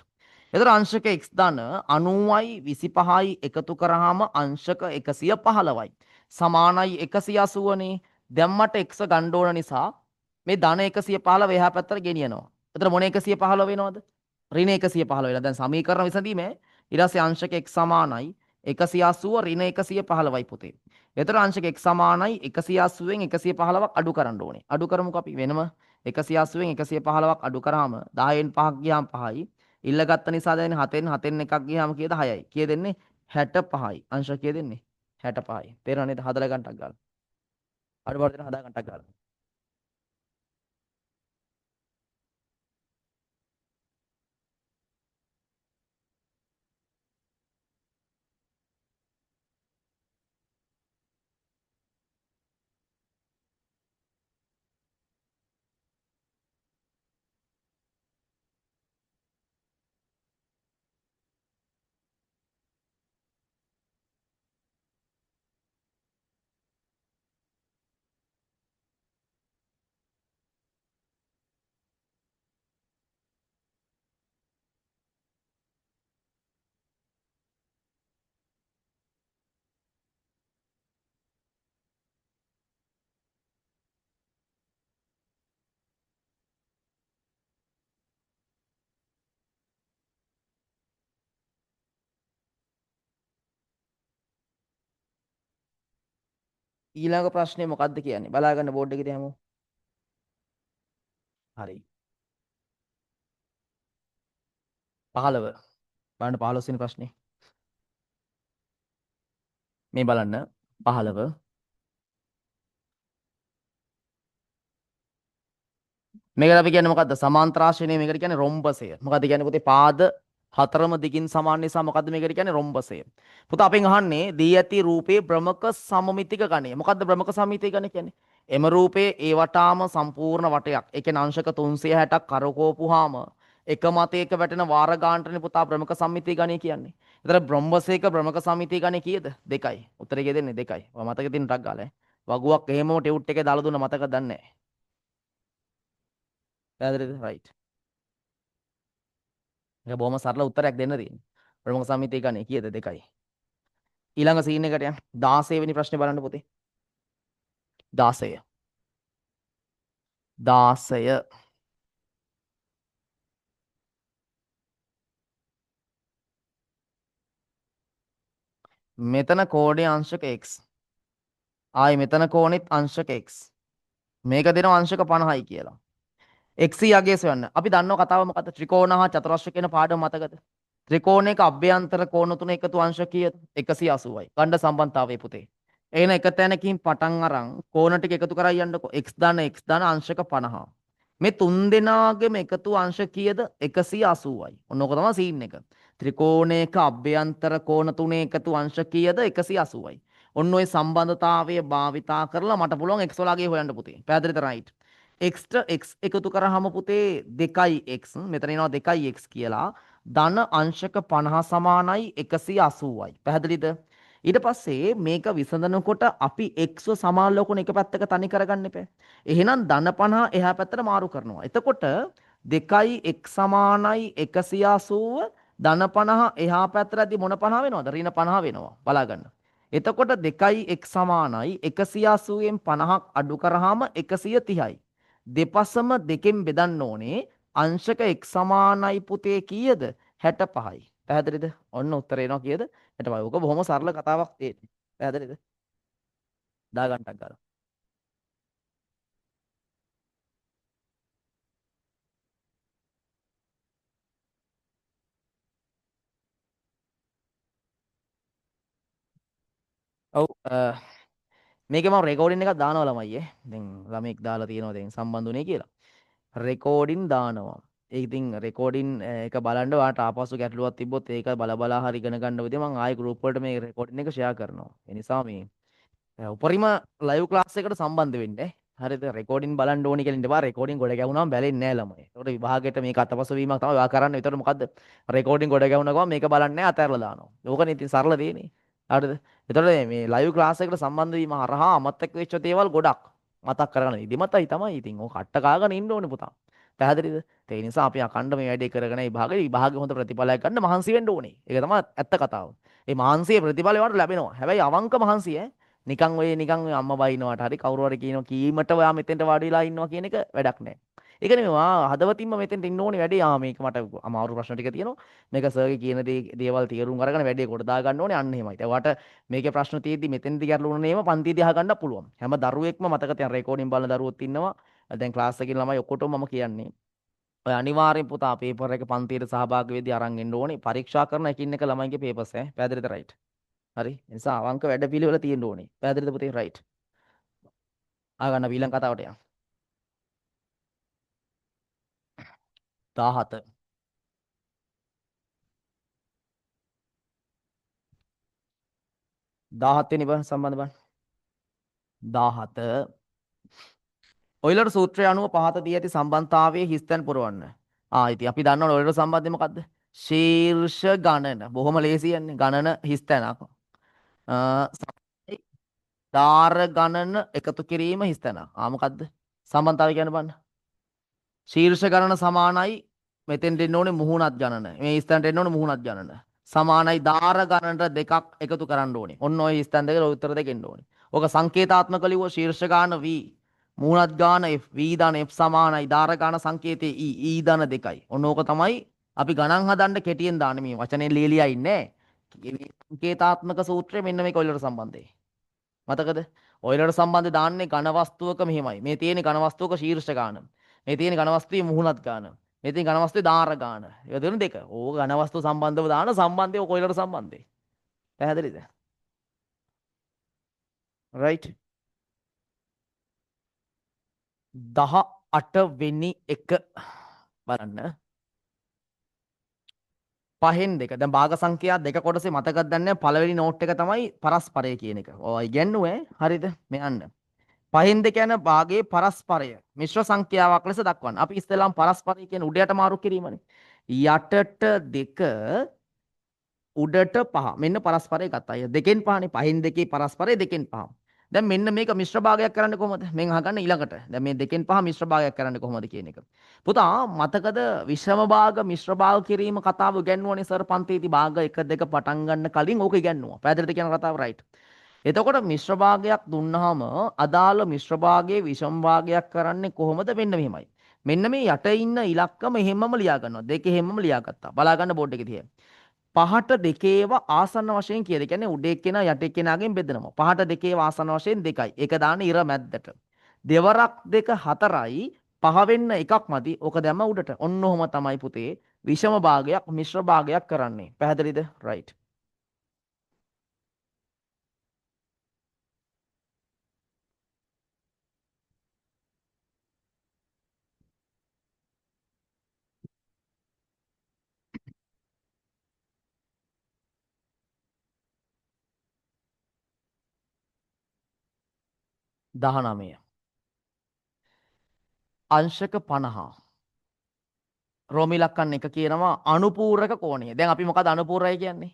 එතකොට අංශක x ධන 90යි 25යි එකතු කරාම අංශක 115යි. සමානයි 180නේ. දැන් මට x ගන්න ඕන නිසා මේ ධන 115 එහා පැත්තට ගෙනියනවා. එතන මොන 115 වෙනවද? ඍණ 115 වෙනවා. දැන් සමීකරණ විසඳීමේ ඊට පස්සේ අංශක x සමානයි 180 ඍණ 115යි පුතේ. එතන අංශක x සමානයි 180න් 115ක් අඩු කරන්න ඕනේ. අඩු කරමුකෝ අපි වෙනම 180න් 115ක් අඩු කරාම 10න් 5ක් ගියාම 5යි. ඉල්ලගත්ත නිසා දැන් 7න් 7න් එකක් ගියාම කීයද 6යි. කීය දෙන්නේ 65යි. අංශ කීය දෙන්නේ 65යි. තේරෙනවද නේද? හදලා ගන්නටක් ගාලා. අඩු බර දෙන හදා ගන්නටක් ගාලා. ඊළඟ ප්‍රශ්නේ මොකක්ද කියන්නේ? බලා ගන්න බෝඩ් එකේ තියමු. හරි. 15. බලන්න 15 වෙනි ප්‍රශ්නේ. මේ බලන්න 15. මේකට අපි කියන්නේ මොකද්ද? සමාන්තරාශ්‍රේණිය මේකට කියන්නේ රොම්බසය. මොකද්ද කියන්නේ පුතේ? පාද හතරම දිගින් සමාන නිසා මොකද්ද මේකට කියන්නේ රොම්බසය. පුතා අපෙන් අහන්නේ දී ඇති රූපේ භ්‍රමක සමමිතික ගණය. මොකද්ද භ්‍රමක සමමිතික ගණය කියන්නේ? එම රූපේ ඒ වටාම සම්පූර්ණ වටයක්. ඒ කියන්නේ අංශක 360ක් කරකවපුවාම එක මතයක වැටෙන වාර ගානටනේ පුතා භ්‍රමක සම්මිතිය ගණය කියන්නේ. ඒතර බ්‍රොම්බසයක භ්‍රමක සම්මිතිය ගණය කීයද? 2යි. උත්තරේ කිය දෙන්නේ 2යි. ඔය මතක තියෙන ටක් ගාලා. වගුවක් එහෙමම ටියුට් එකේ දාලා දුන්න මතක දන්නේ නැහැ. පැහැදිලිද? රයිට්. ඒක බොහොම සරල උත්තරයක් දෙන්න තියෙන්නේ. ප්‍රමුඛ සමිතිය ගන්නේ කීයද? 2යි. ඊළඟ සීන් එකට යන්න. 16 වෙනි ප්‍රශ්නේ බලන්න පුතේ. 16. 16. මෙතන කෝණයේ අංශක x. ආයි මෙතන කෝණෙත් අංශක x. මේක දෙනවා අංශක 50යි කියලා. x යගේ සොයන්න. අපි දන්නව කතාව මොකද්ද? ත්‍රිකෝණ හා චතුරස්‍ර කියන පාඩම මතකද? ත්‍රිකෝණයක අභ්‍යන්තර කෝණ තුන එකතු අංශ කීයද? 180යි. ඛණ්ඩ සම්බන්ධතාවයේ පුතේ. එහෙනම් එක තැනකින් පටන් අරන් කෝණ ටික එකතු කරා යන්නකො. x ධන අංශක 50. මේ තුන් දෙනාගේම එකතු අංශ කීයද? 180යි. ඔන්න ඕක තමයි සීන් එක. ත්‍රිකෝණයක අභ්‍යන්තර කෝණ තුනේ එකතු අංශ කීයද? 180යි. ඔන්න ඔය සම්බන්ධතාවය භාවිතා කරලා මට පුළුවන් x වලගේ හොයන්න පුතේ. පැහැදිලිද? රයිට්. x ට x එකතු කරාම පුතේ 2x මෙතන එනවා 2x කියලා ධන අංශක 50 සමානයි 180යි. පැහැදිලිද? ඊට පස්සේ මේක විසඳනකොට අපි x ව සමාන ලකුණ එක පැත්තක තනි කරගන්න එපා. එහෙනම් ධන 50 එහා පැත්තට මාරු කරනවා. එතකොට 2x සමානයි 180 ධන 50 එහා පැත්තටදී මොන 50 වෙනවද? ඍණ 50 වෙනවා. බලා ගන්න. එතකොට 2x සමානයි 180න් 50ක් අඩු කරාම 130යි. දෙපසම දෙකෙන් බෙදන්න ඕනේ. අංශක x සමානයි පුතේ කීයද? 65යි. පැහැදිලිද? ඔන්න උත්තර එනවා කීයද? 65යි. ඔක බොහොම සරල කතාවක් තියෙන්නේ. පැහැදිලිද? දා ගන්නටක් ගාලා. ඔව් මේකේ මම රෙකෝඩින් එකක් දානවා ළමයි ඈ. දැන් ළමෙක් දාලා තියෙනවා දැන් සම්බන්ධුනේ කියලා. රෙකෝඩින් දානවා. ඒ ඉතින් රෙකෝඩින් එක බලන්න ඔයාලට ආපසු ගැටලුවක් තිබ්බොත් ඒක බල බලා හරි ඉගෙන ගන්න විදිහ මම ආයෙ ගෲප් වලට මේ රෙකෝඩින් එක ෂෙයා කරනවා. ඒ නිසා මේ උපරිම ලයිව් ක්ලාස් එකට සම්බන්ධ වෙන්න. හරිද? රෙකෝඩින් බලන්න ඕනි කියලා ඉන්න බා රෙකෝඩින් ගොඩ ගැහුනම බැලෙන්නේ නැහැ ළමයි. ඒකට විභාගයට මේක අතපසු වීමක් තමයි ඔයා කරන්නේ. ඒතකොට මොකද්ද? රෙකෝඩින් ගොඩ ගැහුන ගමන් මේක බලන්නේ නැහැ අතහැරලා දානවා. ඕකනේ ඉතින් සරල දෙන්නේ. හරිද? ඒතකොට මේ ලයිව් ක්ලාස් එකට සම්බන්ධ වීම හරහා අමතක වෙච්ච දේවල් ගොඩක් මතක් කරගන්න. ඉදිමතයි තමයි ඉතින්. ඕක කට්ට කාගෙන ඉන්න ඕනේ පුතා. පැහැදිලිද? ඒ නිසා අපි අකණ්ඩ මේ වැඩේ කරගෙන විභාගේ හොඳ ප්‍රතිඵලයක් ගන්න මහන්සි වෙන්න ඕනේ. ඒක තමයි ඇත්ත කතාව. මේ මහන්සියේ ප්‍රතිඵලය වලට ලැබෙනවා. හැබැයි අවංක මහන්සිය නිකන් ඔය අම්මා බයින්නවට හරි කවුරු හරි කියනවා කීමට ඔයා මෙතෙන්ට වාඩි වෙලා ඉන්නවා කියන එක වැඩක් නැහැ. ඒක නෙමෙයි ඔයා හදවතින්ම මෙතෙන්ට ඉන්න ඕනේ වැඩේ. මේක මට අමාරු ප්‍රශ්න ටික තියෙනවා. මේක සර්ගේ කියන දේවල් තීරුම් අරගෙන වැඩේ කොට දා ගන්න ඕනේ. අන්න එහෙමයි. ඔයාට මේකේ ප්‍රශ්න තියෙද්දි මෙතෙන්දි ගැටලුණා නේම පන්තියේදී අහගන්න පුළුවන්. හැම දරුවෙක්ම මතක තියන් රෙකෝඩින් බලන දරුවොත් ඉන්නවා. දැන් ක්ලාස් එකේ ළමයි ඔක්කොටම මම කියන්නේ ඔය අනිවාර්යෙන් පුතා පේපර් එක පන්තියට සහභාගී වෙද්දී අරන් එන්න ඕනේ. පරීක්ෂා කරන එකින් එක ළමයිගේ පේපර්ස් පැහැදිලිද රයිට්? හරි. ඒ නිසා අවංක වැඩ පිළිවෙල තියෙන්න ඕනේ. පැහැදිලිද පුතේ රයිට්? ආගන්න ඊළඟ කතාවට යන්න. 17 17 වෙනි බං සම්බන්ධ බං 17 ඔයිලර් සූත්‍රය අනුව පහත දී ඇති සම්බන්ධතාවයේ හිස්තැන් පුරවන්න. ඉතින් අපි දන්නවනේ ඔයිලර් සම්බන්ධය මොකද්ද? ශීර්ෂ ගණන. බොහොම ලේසියන්නේ. ගණන හිස්තැනක්. ධාර ගණන එකතු කිරීම හිස්තැනක්. මොකද්ද? සම්බන්ධතාවය කියන්නේ බලන්න. ශීර්ෂ ගණන සමානයි මෙතෙන්ට එන්න ඕනේ මුහුණත් ගණන. මේ ස්ථානට එන්න ඕනේ මුහුණත් ගණන. සමානයි ධාර ගණනට දෙකක් එකතු කරන්න ඕනේ. ඔන්න ඔය ස්ථාන දෙකේ උත්තර දෙක එන්න ඕනේ. ඕක සංකේතාත්මක ලිව්ව ශීර්ෂ ගාන V මුහුණත් ගාන F V දාන F සමානයි ධාර ගාන සංකේතයේ E දාන 2යි. ඔන්න ඕක තමයි අපි ගණන් හදන්න කෙටියෙන් දාන්නේ මේ වචනේ ලියලියා ඉන්නේ. සංකේතාත්මක සූත්‍රය මෙන්න මේක ඔයලට සම්බන්ධයි. මතකද? ඔයලට සම්බන්ධ දාන්නේ ඝන වස්තුවක මෙහෙමයි. මේ තියෙන ඝන වස්තුවක ශීර්ෂ ගාන. මේ තියෙන ඝන වස්තුවේ මුහුණත් ගාන. මේ තියෙන ඝන වස්තුවේ ධාර ගාන. ඒක දෙන දෙක. ඕක ඝන වස්තු සම්බන්ධව දාන සම්බන්ධය ඔක ඔයලට සම්බන්ධයි. පැහැදිලිද? රයිට්. 18 වෙනි එක බලන්න. පහෙන් දෙක. දැන් භාග සංඛ්‍යා දෙක කොටසේ මතකද දන්නේ පළවෙනි නෝට් එක තමයි පරස්පරය කියන එක. ඔය ඉගෙනුවේ හරිද? මේ යන්න. පහෙන් දෙක යන භාගයේ පරස්පරය මිශ්‍ර සංඛ්‍යාවක් ලෙස දක්වන්න. අපි ඉස්සෙල්ලාම පරස්පරය කියන උඩ යට මාරු කිරීමනේ. යටට දෙක උඩට පහ. මෙන්න පරස්පරය ගත්තා. දෙකෙන් පහනේ. පහෙන් දෙකේ පරස්පරය දෙකෙන් පහ. දැන් මෙන්න මේක මිශ්‍ර භාගයක් කරන්නේ කොහොමද? මෙන් අහගන්න ඊළඟට. දැන් මේ දෙකෙන් පහ මිශ්‍ර භාගයක් කරන්නේ කොහොමද කියන එක. පුතා මතකද විෂම භාග මිශ්‍ර භාග කිරීම කතාව ඉගෙනුවානේ සර් පන්තියේදී භාග 1 2 පටන් ගන්න කලින් ඕක ඉගෙනුවා. පැහැදිලිද කියන කතාව රයිට්. එතකොට මිශ්‍ර භාගයක් දුන්නාම අදාළ මිශ්‍ර භාගයේ විෂම භාගයක් කරන්නේ කොහොමද? මෙන්න මෙහෙමයි. මෙන්න මේ යට ඉන්න ඉලක්කම හැමම ලියා ගන්නවා. දෙකේ හැමම ලියා ගත්තා. බලා ගන්න බෝඩ් එකේ තියෙන. පහට දෙකේව ආසන්න වශයෙන් කියලා. කියන්නේ උඩ එක්කෙනා යට එක්කෙනාගෙන් බෙදනවා. පහට දෙකේව ආසන්න වශයෙන් 2යි. ඒක දාන්න ඉර මැද්දට. දෙවරක් දෙක 4යි. පහ වෙන්න එකක් මදි. ඕක දැම්ම උඩට. ඔන්න ඔහොම තමයි පුතේ විෂම භාගයක් මිශ්‍ර භාගයක් කරන්නේ. පැහැදිලිද? රයිට්. දහනමය අංශක 50 රෝමි ලක්කන්න එක කියනවා අනුපූරක කෝණය. දැන් අපි මොකද අනුපූරකයි කියන්නේ?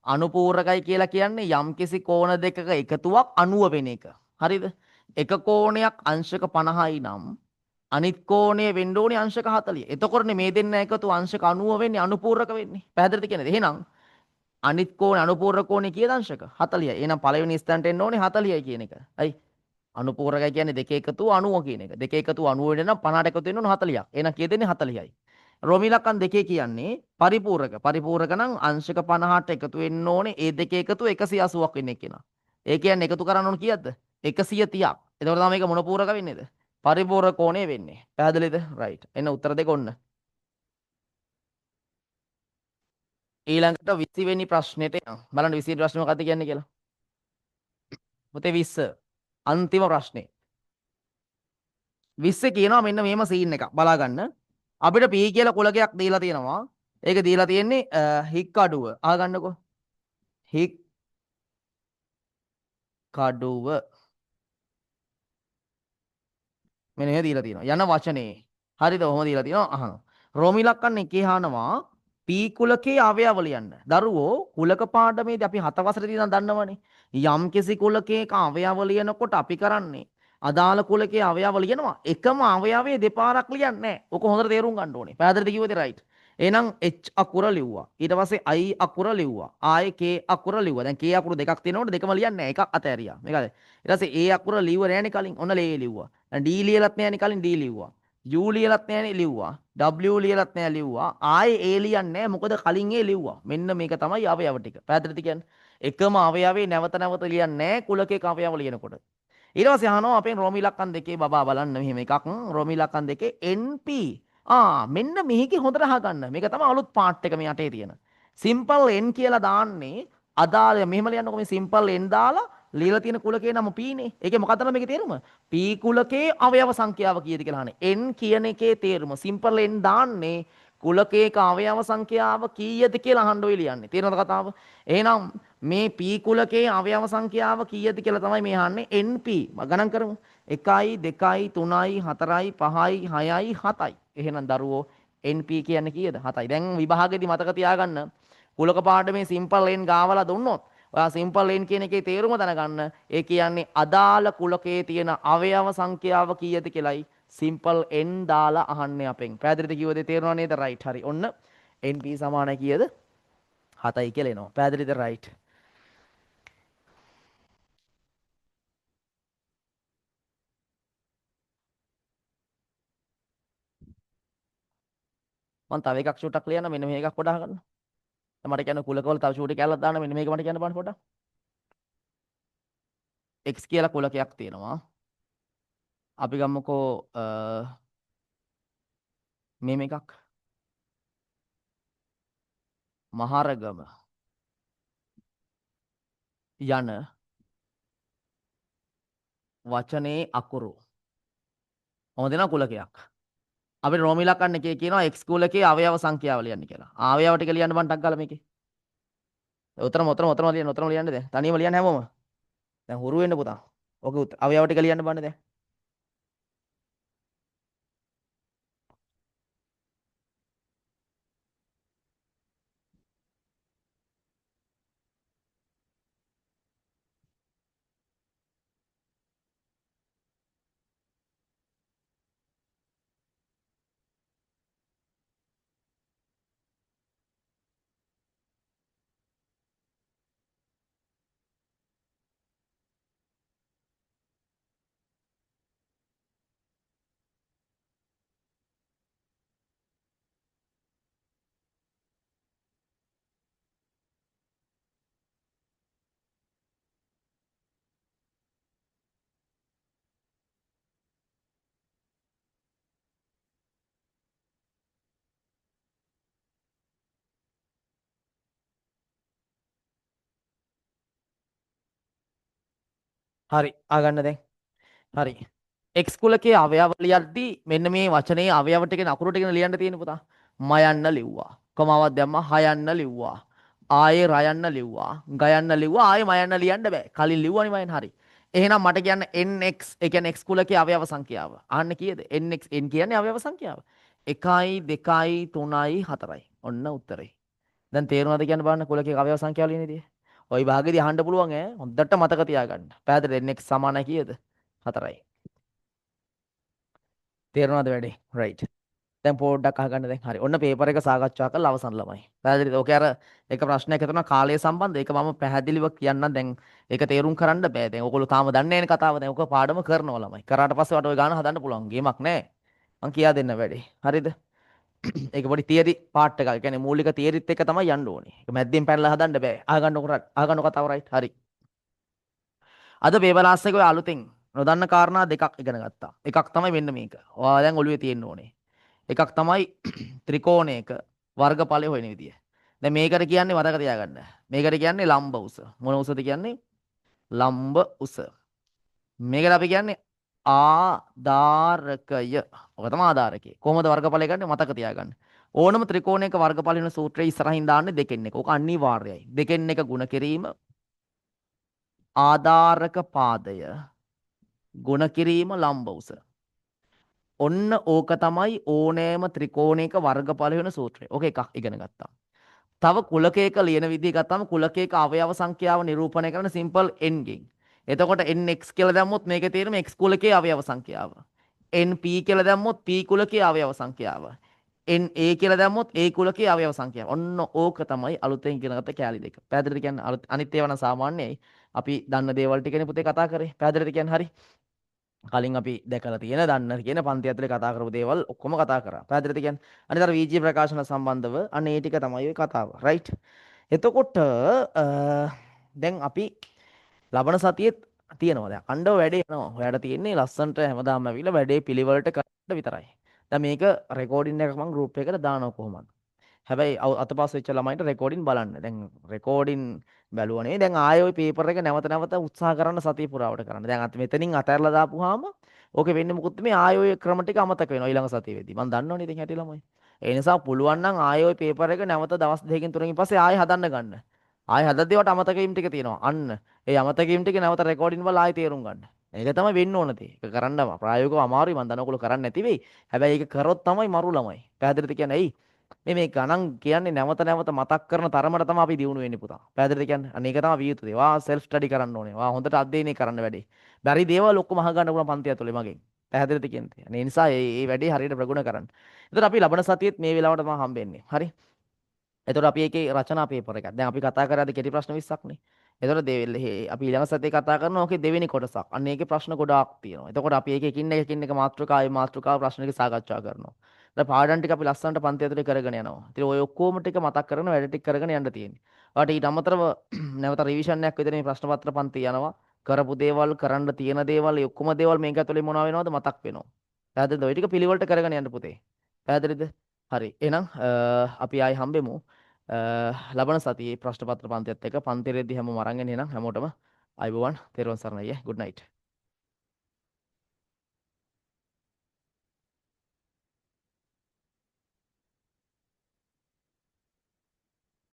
අනුපූරකයි කියලා කියන්නේ යම්කිසි කෝණ දෙකක එකතුවක් 90 වෙන එක. හරිද? එක කෝණයක් අංශක 50යි නම් අනිත් කෝණය වෙන්න ඕනේ අංශක 40. එතකොටනේ මේ දෙන්න එකතු අංශක 90 වෙන්නේ අනුපූරක වෙන්නේ. පැහැදිලිද කියන්නේ? එහෙනම් අනිත් කෝණ අනුපූරක කෝණය කීයද අංශක 40යි. එහෙනම් පළවෙනි ස්ථානට එන්න ඕනේ 40යි කියන එක. හරි. අනුපූරකයි කියන්නේ දෙක එකතු 90 කියන එක. දෙක එකතු 90 වෙන නම් 50ට එකතු වෙන්න ඕන 40ක්. එහෙනම් කී දෙන්නේ 40යි. රෝමිලක්කන් දෙකේ කියන්නේ පරිපූරක. පරිපූරක නම් අංශක 50ට එකතු වෙන්න ඕනේ. ඒ දෙක එකතු 180ක් වෙන්නේ කියනවා. ඒ කියන්නේ එකතු කරන්න ඕන කීයක්ද? 130ක්. එතකොට තමයි මේක මොන පූරක වෙන්නේද? පරිපූරක කෝණය වෙන්නේ. පැහැදිලිද? රයිට්. එන්න උත්තර දෙක ඔන්න. ඊළඟට 20 වෙනි ප්‍රශ්නෙට යන්න. බලන්න 20 වෙනි ප්‍රශ්නේ මොකක්ද කියන්නේ කියලා. පුතේ 20 අන්තිම ප්‍රශ්නේ. 20 කියනවා මෙන්න මේම සීන් එකක් බලා ගන්න. අපිට P කියලා කුලකයක් දීලා තියෙනවා. ඒක දීලා තියෙන්නේ හික් අඩුව. අහගන්නකෝ. හික් කඩුව මෙන්න මේ දීලා තියෙනවා. යන වචනේ. හරිද? ඔහොම දීලා තියෙනවා. අහන. රෝමි ලක්කන්න එකේ අහනවා P කුලකයේ අවයව ලියන්න. දරුවෝ කුලක පාඩමේදී අපි 7 වසරේ ඉඳන් දන්නවනේ. යම් කිසි කුලකයක අවයව ලියනකොට අපි කරන්නේ අදාළ කුලකයේ අවයව ලියනවා. එකම අවයවයේ දෙපාරක් ලියන්නේ නැහැ. ඔක හොඳට තේරුම් ගන්න ඕනේ. පැහැදිලිද කිව්වද රයිට්? එහෙනම් H අකුර ලිව්වා. ඊට පස්සේ I අකුර ලිව්වා. ආයේ K අකුර ලිව්වා. දැන් K අකුරු දෙකක් තියෙනකොට දෙකම ලියන්නේ නැහැ. එකක් අතෑරියා. මේකද? ඊට පස්සේ A අකුර ලිව්ව නෑනේ කලින්. ඔන්න ලේ ලිව්වා. දැන් D ලියලත් නෑනේ කලින් D ලිව්වා. U ලියලත් නෑනේ ලිව්වා. W ලියලත් නෑ ලිව්වා. ආයේ A ලියන්නේ නෑ. මොකද කලින් A ලිව්වා. මෙන්න මේක තමයි අවයව ටික. පැහැදිලිද කියන්නේ? එකම අවයවේ නැවත නැවත ලියන්නේ නෑ කුලකයක අවයව ලියනකොට. ඊට පස්සේ අහනවා අපෙන් රෝමි ඉලක්කම් දෙකේ බබා බලන්න මෙහෙම එකක් රෝමි ඉලක්කම් දෙකේ NP මෙන්න මේකේ හොඳට අහගන්න මේක තමයි අලුත් පාර්ට් එක මේ යටේ තියෙන සිම්පල් n කියලා දාන්නේ අදාළ මෙහෙම ලියන්නකො මේ සිම්පල් n දාලා ලියලා තියෙන කුලකේ නම p නේ ඒකේ මොකක්ද මේකේ තේරුම p කුලකේ අවයව සංඛ්‍යාව කීයද කියලා අහන්නේ n කියන එකේ තේරුම සිම්පල් n දාන්නේ කුලකයක අවයව සංඛ්‍යාව කීයද කියලා අහන්න ඔය ලියන්නේ තේරෙනවද කතාව එහෙනම් මේ p කුලකයේ අවයව සංඛ්‍යාව කීයද කියලා තමයි මේ අහන්නේ np ගණන් කරමු 1යි 2යි 3යි 4යි 5යි 6යි 7යි එහෙනම් දරුවෝ np කියන්නේ කීයද 7යි දැන් විභාගෙදි මතක තියාගන්න කුලක පාඩමේ සිම්පල් n ගාවලා දුන්නොත් ඔයා සිම්පල් n කියන එකේ තේරුම දැනගන්න ඒ කියන්නේ අදාළ කුලකයේ තියෙන අවයව සංඛ්‍යාව කීයද කියලායි සිම්පල් n දාලා අහන්නේ අපෙන් පැහැදිලිද කිව්වද තේරුණා නේද රයිට් හරි ඔන්න np සමානයි කීයද 7යි කියලා එනවා පැහැදිලිද රයිට් මම තව එකක් ෂූටක් ලියන්න මෙන්න මේකක් පොඩ අහගන්න. දැන් මට කියන්න කුලකවල තව ෂූට් එකක් දාන්න මෙන්න මේක මට කියන්න බලන්න පොඩ. x කියලා කුලකයක් තියෙනවා. අපි ගමුකෝ මේ මේකක්. මහරගම යන වචනේ අකුරු. මොකද දෙනවා කුලකයක්. අපිට රෝමි ඉලක්කන්න එකේ කියනවා x කුලකයේ අවයව සංඛ්‍යාව ලියන්න කියලා. අවයව ටික ලියන්න බං ටක් ගාලා මේකේ. උතරම ලියන්න දැන්. තනියම ලියන්න හැමෝම. දැන් හුරු වෙන්න පුතා. ඔක අවයව ටික ලියන්න බන්න දැන්. හරි ආගන්න දැන්. හරි. X කුලකයේ අවයව ලියද්දී මෙන්න මේ වචනේ අවයව ටිකේ අකුරු ටිකන ලියන්න තියෙන පුතා. මයන්න ලිව්වා. කොමාවක් දැම්මා හයන්න ලිව්වා. ආයේ රයන්න ලිව්වා. ගයන්න ලිව්වා. ආයේ මයන්න ලියන්න බෑ. කලින් ලිව්වනේ මයන් හරි. එහෙනම් මට කියන්න nx ඒ කියන්නේ x කුලකයේ අවයව සංඛ්‍යාව. අහන්න කීයද? nx n කියන්නේ අවයව සංඛ්‍යාව. 1යි 2යි 3යි 4යි. ඔන්න උත්තරේ. දැන් තේරුණාද කියන්න බලන්න කුලකයේ අවයව සංඛ්‍යාව ලියන විදිය. ওই භාගෙදී අහන්න පුළුවන් ඈ. හොඳට මතක තියාගන්න. පැහැදිලිද? nx සමානයි කීයද? 4යි. තේරෙනවද වැඩේ? රයිට්. දැන් පොඩ්ඩක් අහගන්න දැන් හරි. ඔන්න පේපර් එක සාකච්ඡා කරලා අවසන් ළමයි. පැහැදිලිද? ඔකේ අර එක ප්‍රශ්නයක් හිතුණා කාලය සම්බන්ධ. ඒක මම පැහැදිලිව කියන්නම් දැන් ඒක තේරුම් කරන්න බෑ. දැන් ඔයගොල්ලෝ තාම දන්නේ නැනේ කතාව. දැන් ඔක පාඩම කරනවා ළමයි. කරාට පස්සේ වට ඔය ගාන හදන්න පුළුවන්. ගේමක් නෑ. මං කියා දෙන්න වැඩේ. හරිද? ඒක පොඩි තියරි පාර්ට් එකක්. ඒ කියන්නේ මූලික තියරිත් එක තමයි යන්න ඕනේ. ඒක මැද්දෙන් පැනලා හදන්න බෑ. අහගන්නකො කතාව රයිට්. හරි. අද පේපර් එකේ අලුතෙන් නොදන්න කාරණා දෙකක් ඉගෙන ගත්තා. එකක් තමයි මෙන්න මේක. ඔයා දැන් ඔළුවේ තියෙන්න ඕනේ. එකක් තමයි ත්‍රිකෝණයක වර්ගඵලය හොයන විදිය. දැන් මේකට කියන්නේ මතක තියාගන්න. මේකට කියන්නේ ලම්බ උස. මොන උසද කියන්නේ? ලම්බ උස. මේකට අපි කියන්නේ ආධාරකය. ඔක තමයි ආධාරකය. කොහොමද වර්ගඵලය ගන්නේ මතක තියාගන්න. ඕනම ත්‍රිකෝණයක වර්ගඵල වෙන සූත්‍රය ඉස්සරහින් දාන්නේ දෙකෙන් එක. ඕක අනිවාර්යයි. දෙකෙන් එක ගුණ කිරීම ආධාරක පාදය ගුණ කිරීම ලම්බ උස. ඔන්න ඕක තමයි ඕනෑම ත්‍රිකෝණයක වර්ගඵල වෙන සූත්‍රය. ඕක එකක් ඉගෙන ගත්තා. තව කුලකයක ලියන විදිහ ගත්තාම කුලකයක අවයව සංඛ්‍යාව නිරූපණය කරන සිම්පල් n ගෙන්. එතකොට nx කියලා දැම්මොත් මේකේ තේරෙම x කුලකයේ අවයව සංඛ්‍යාව. np කියලා දැම්මොත් p කුලකයේ අවයව සංඛ්‍යාව. na කියලා දැම්මොත් a කුලකයේ අවයව සංඛ්‍යාව. ඔන්න ඕක තමයි අලුතෙන් ඉගෙනගත්ත කෑලි දෙක. පැහැදිලිද කියන්නේ අනිත් ඒවා නම් සාමාන්‍යයි. අපි දන්න දේවල් ටිකනේ පුතේ කතා කරේ. පැහැදිලිද කියන්නේ හරි. කලින් අපි දැකලා තියෙන දන්න කියන පන්ති ඇතුලේ කතා කරපු දේවල් ඔක්කොම කතා කරා. පැහැදිලිද කියන්නේ? අනිත් අර VG ප්‍රකාශන සම්බන්ධව අනේ ටික තමයි ඔය කතාව. රයිට්. එතකොට දැන් අපි ලබන සතියේත් තියෙනවා. දැන් අණ්ඩව වැඩේ යනවා. ඔයාලට තියෙන්නේ ලස්සන්ට හැමදාම ඇවිල්ලා වැඩේ පිළිවෙලට කරන්න විතරයි. දැන් මේක රෙකෝඩින් එකක් මම ගෲප් එකකට දානවා කොහොමද? හැබැයි අතපස් වෙච්ච ළමයින්ට රෙකෝඩින් බලන්න. දැන් රෙකෝඩින් බැලුවා නේ. දැන් ආයෙ ওই පේපර් එක නැවත නැවත උත්සාහ කරන්න සතිය පුරාවට කරන්න. දැන් මෙතනින් අතහැරලා දාපුවාම ඕකේ වෙන්නේ මොකුත් මේ ආයෙ ওই ක්‍රම ටික අමතක වෙනවා ඊළඟ සතිය වෙද්දී. මම දන්නවනේ ඉතින් හැටි ළමයි. ඒ නිසා පුළුවන් නම් ආයෙ ওই පේපර් එක නැවත දවස් දෙකකින් තුනකින් පස්සේ ආයෙ හදන්න ගන්න. ආයෙ හදද්දී වට අමතක වීම ටික තියෙනවා. අන්න ඒ අමතක වීම ටික නැවත රෙකෝඩින් වල ආයෙ තේරුම් ගන්න. ඒක තමයි වෙන්න ඕන තේ. ඒක කරන්නම ප්‍රායෝගිකව අමාරුයි මම දන්නකොල කරන්න නැති වෙයි. හැබැයි ඒක කරොත් තමයි මරු ළමයි. පැහැදිලිද කියන්නේ ඇයි? මේ ගණන් කියන්නේ නැවත නැවත මතක් කරන තරමට තමයි අපි දියුණු වෙන්නේ පුතා. පැහැදිලිද කියන්නේ? අනේක තමයි විය යුතු දේ. වා සෙල්ෆ් ස්ටඩි කරන්න ඕනේ. වා හොඳට අධ්‍යයනය කරන්න වැඩේ. බැරි දේවල් ඔක්කොම අහගන්න පුළුවන් පන්ති ඇතුලේ මගෙන්. පැහැදිලිද කියන්නේ? ඒ නිසා මේ වැඩේ හරියට ප්‍රගුණ කරන්න. එතකොට අපි ලබන සතියේත් මේ වෙලාවට තමයි හම්බෙන්නේ. හරි? එතකොට අපි ඒකේ රචනා පේපර් එකක්. දැන් අපි කතා කරා අද කෙටි ප්‍රශ්න 20ක් නේ. එතකොට අපි ඊළඟ සතියේ කතා කරනවා ඕකේ දෙවෙනි කොටසක්. අන්න ඒකේ ප්‍රශ්න ගොඩාක් තියෙනවා. එතකොට අපි ඒක එකින් එක මාතෘකාව ප්‍රශ්න ටික සාකච්ඡා කරනවා. දැන් පාඩම් ටික අපි ලස්සනට පන්ති ඇතුලේ කරගෙන යනවා. ඉතින් ඔය ඔක්කොම ටික මතක් කරගෙන වැඩ ටික කරගෙන යන්න තියෙන්නේ. ඔයාලට ඊට අමතරව නැවත රිවිෂන් එකක් විතර මේ ප්‍රශ්න පත්‍ර පන්ති යනවා. කරපු දේවල්, කරන්න තියෙන දේවල්, ඒ ඔක්කොම දේවල් මේක ඇතුලේ මොනවා වෙනවද මතක් වෙනවා. පැහැදිලිද? ඔය ටික පිළිවෙලට කරගෙන යන්න පුතේ. පැහැදිලිද? හරි. එහෙනම් අපි ආයි හම්බෙමු. ලබන සතියේ ප්‍රශ්න පත්‍ර පන්තියත් එක්ක පන්තිරෙද්දි හැමෝම අරන් එන්න එහෙනම් හැමෝටම අයබෝවන් තෙරුවන් සරණයි. good night.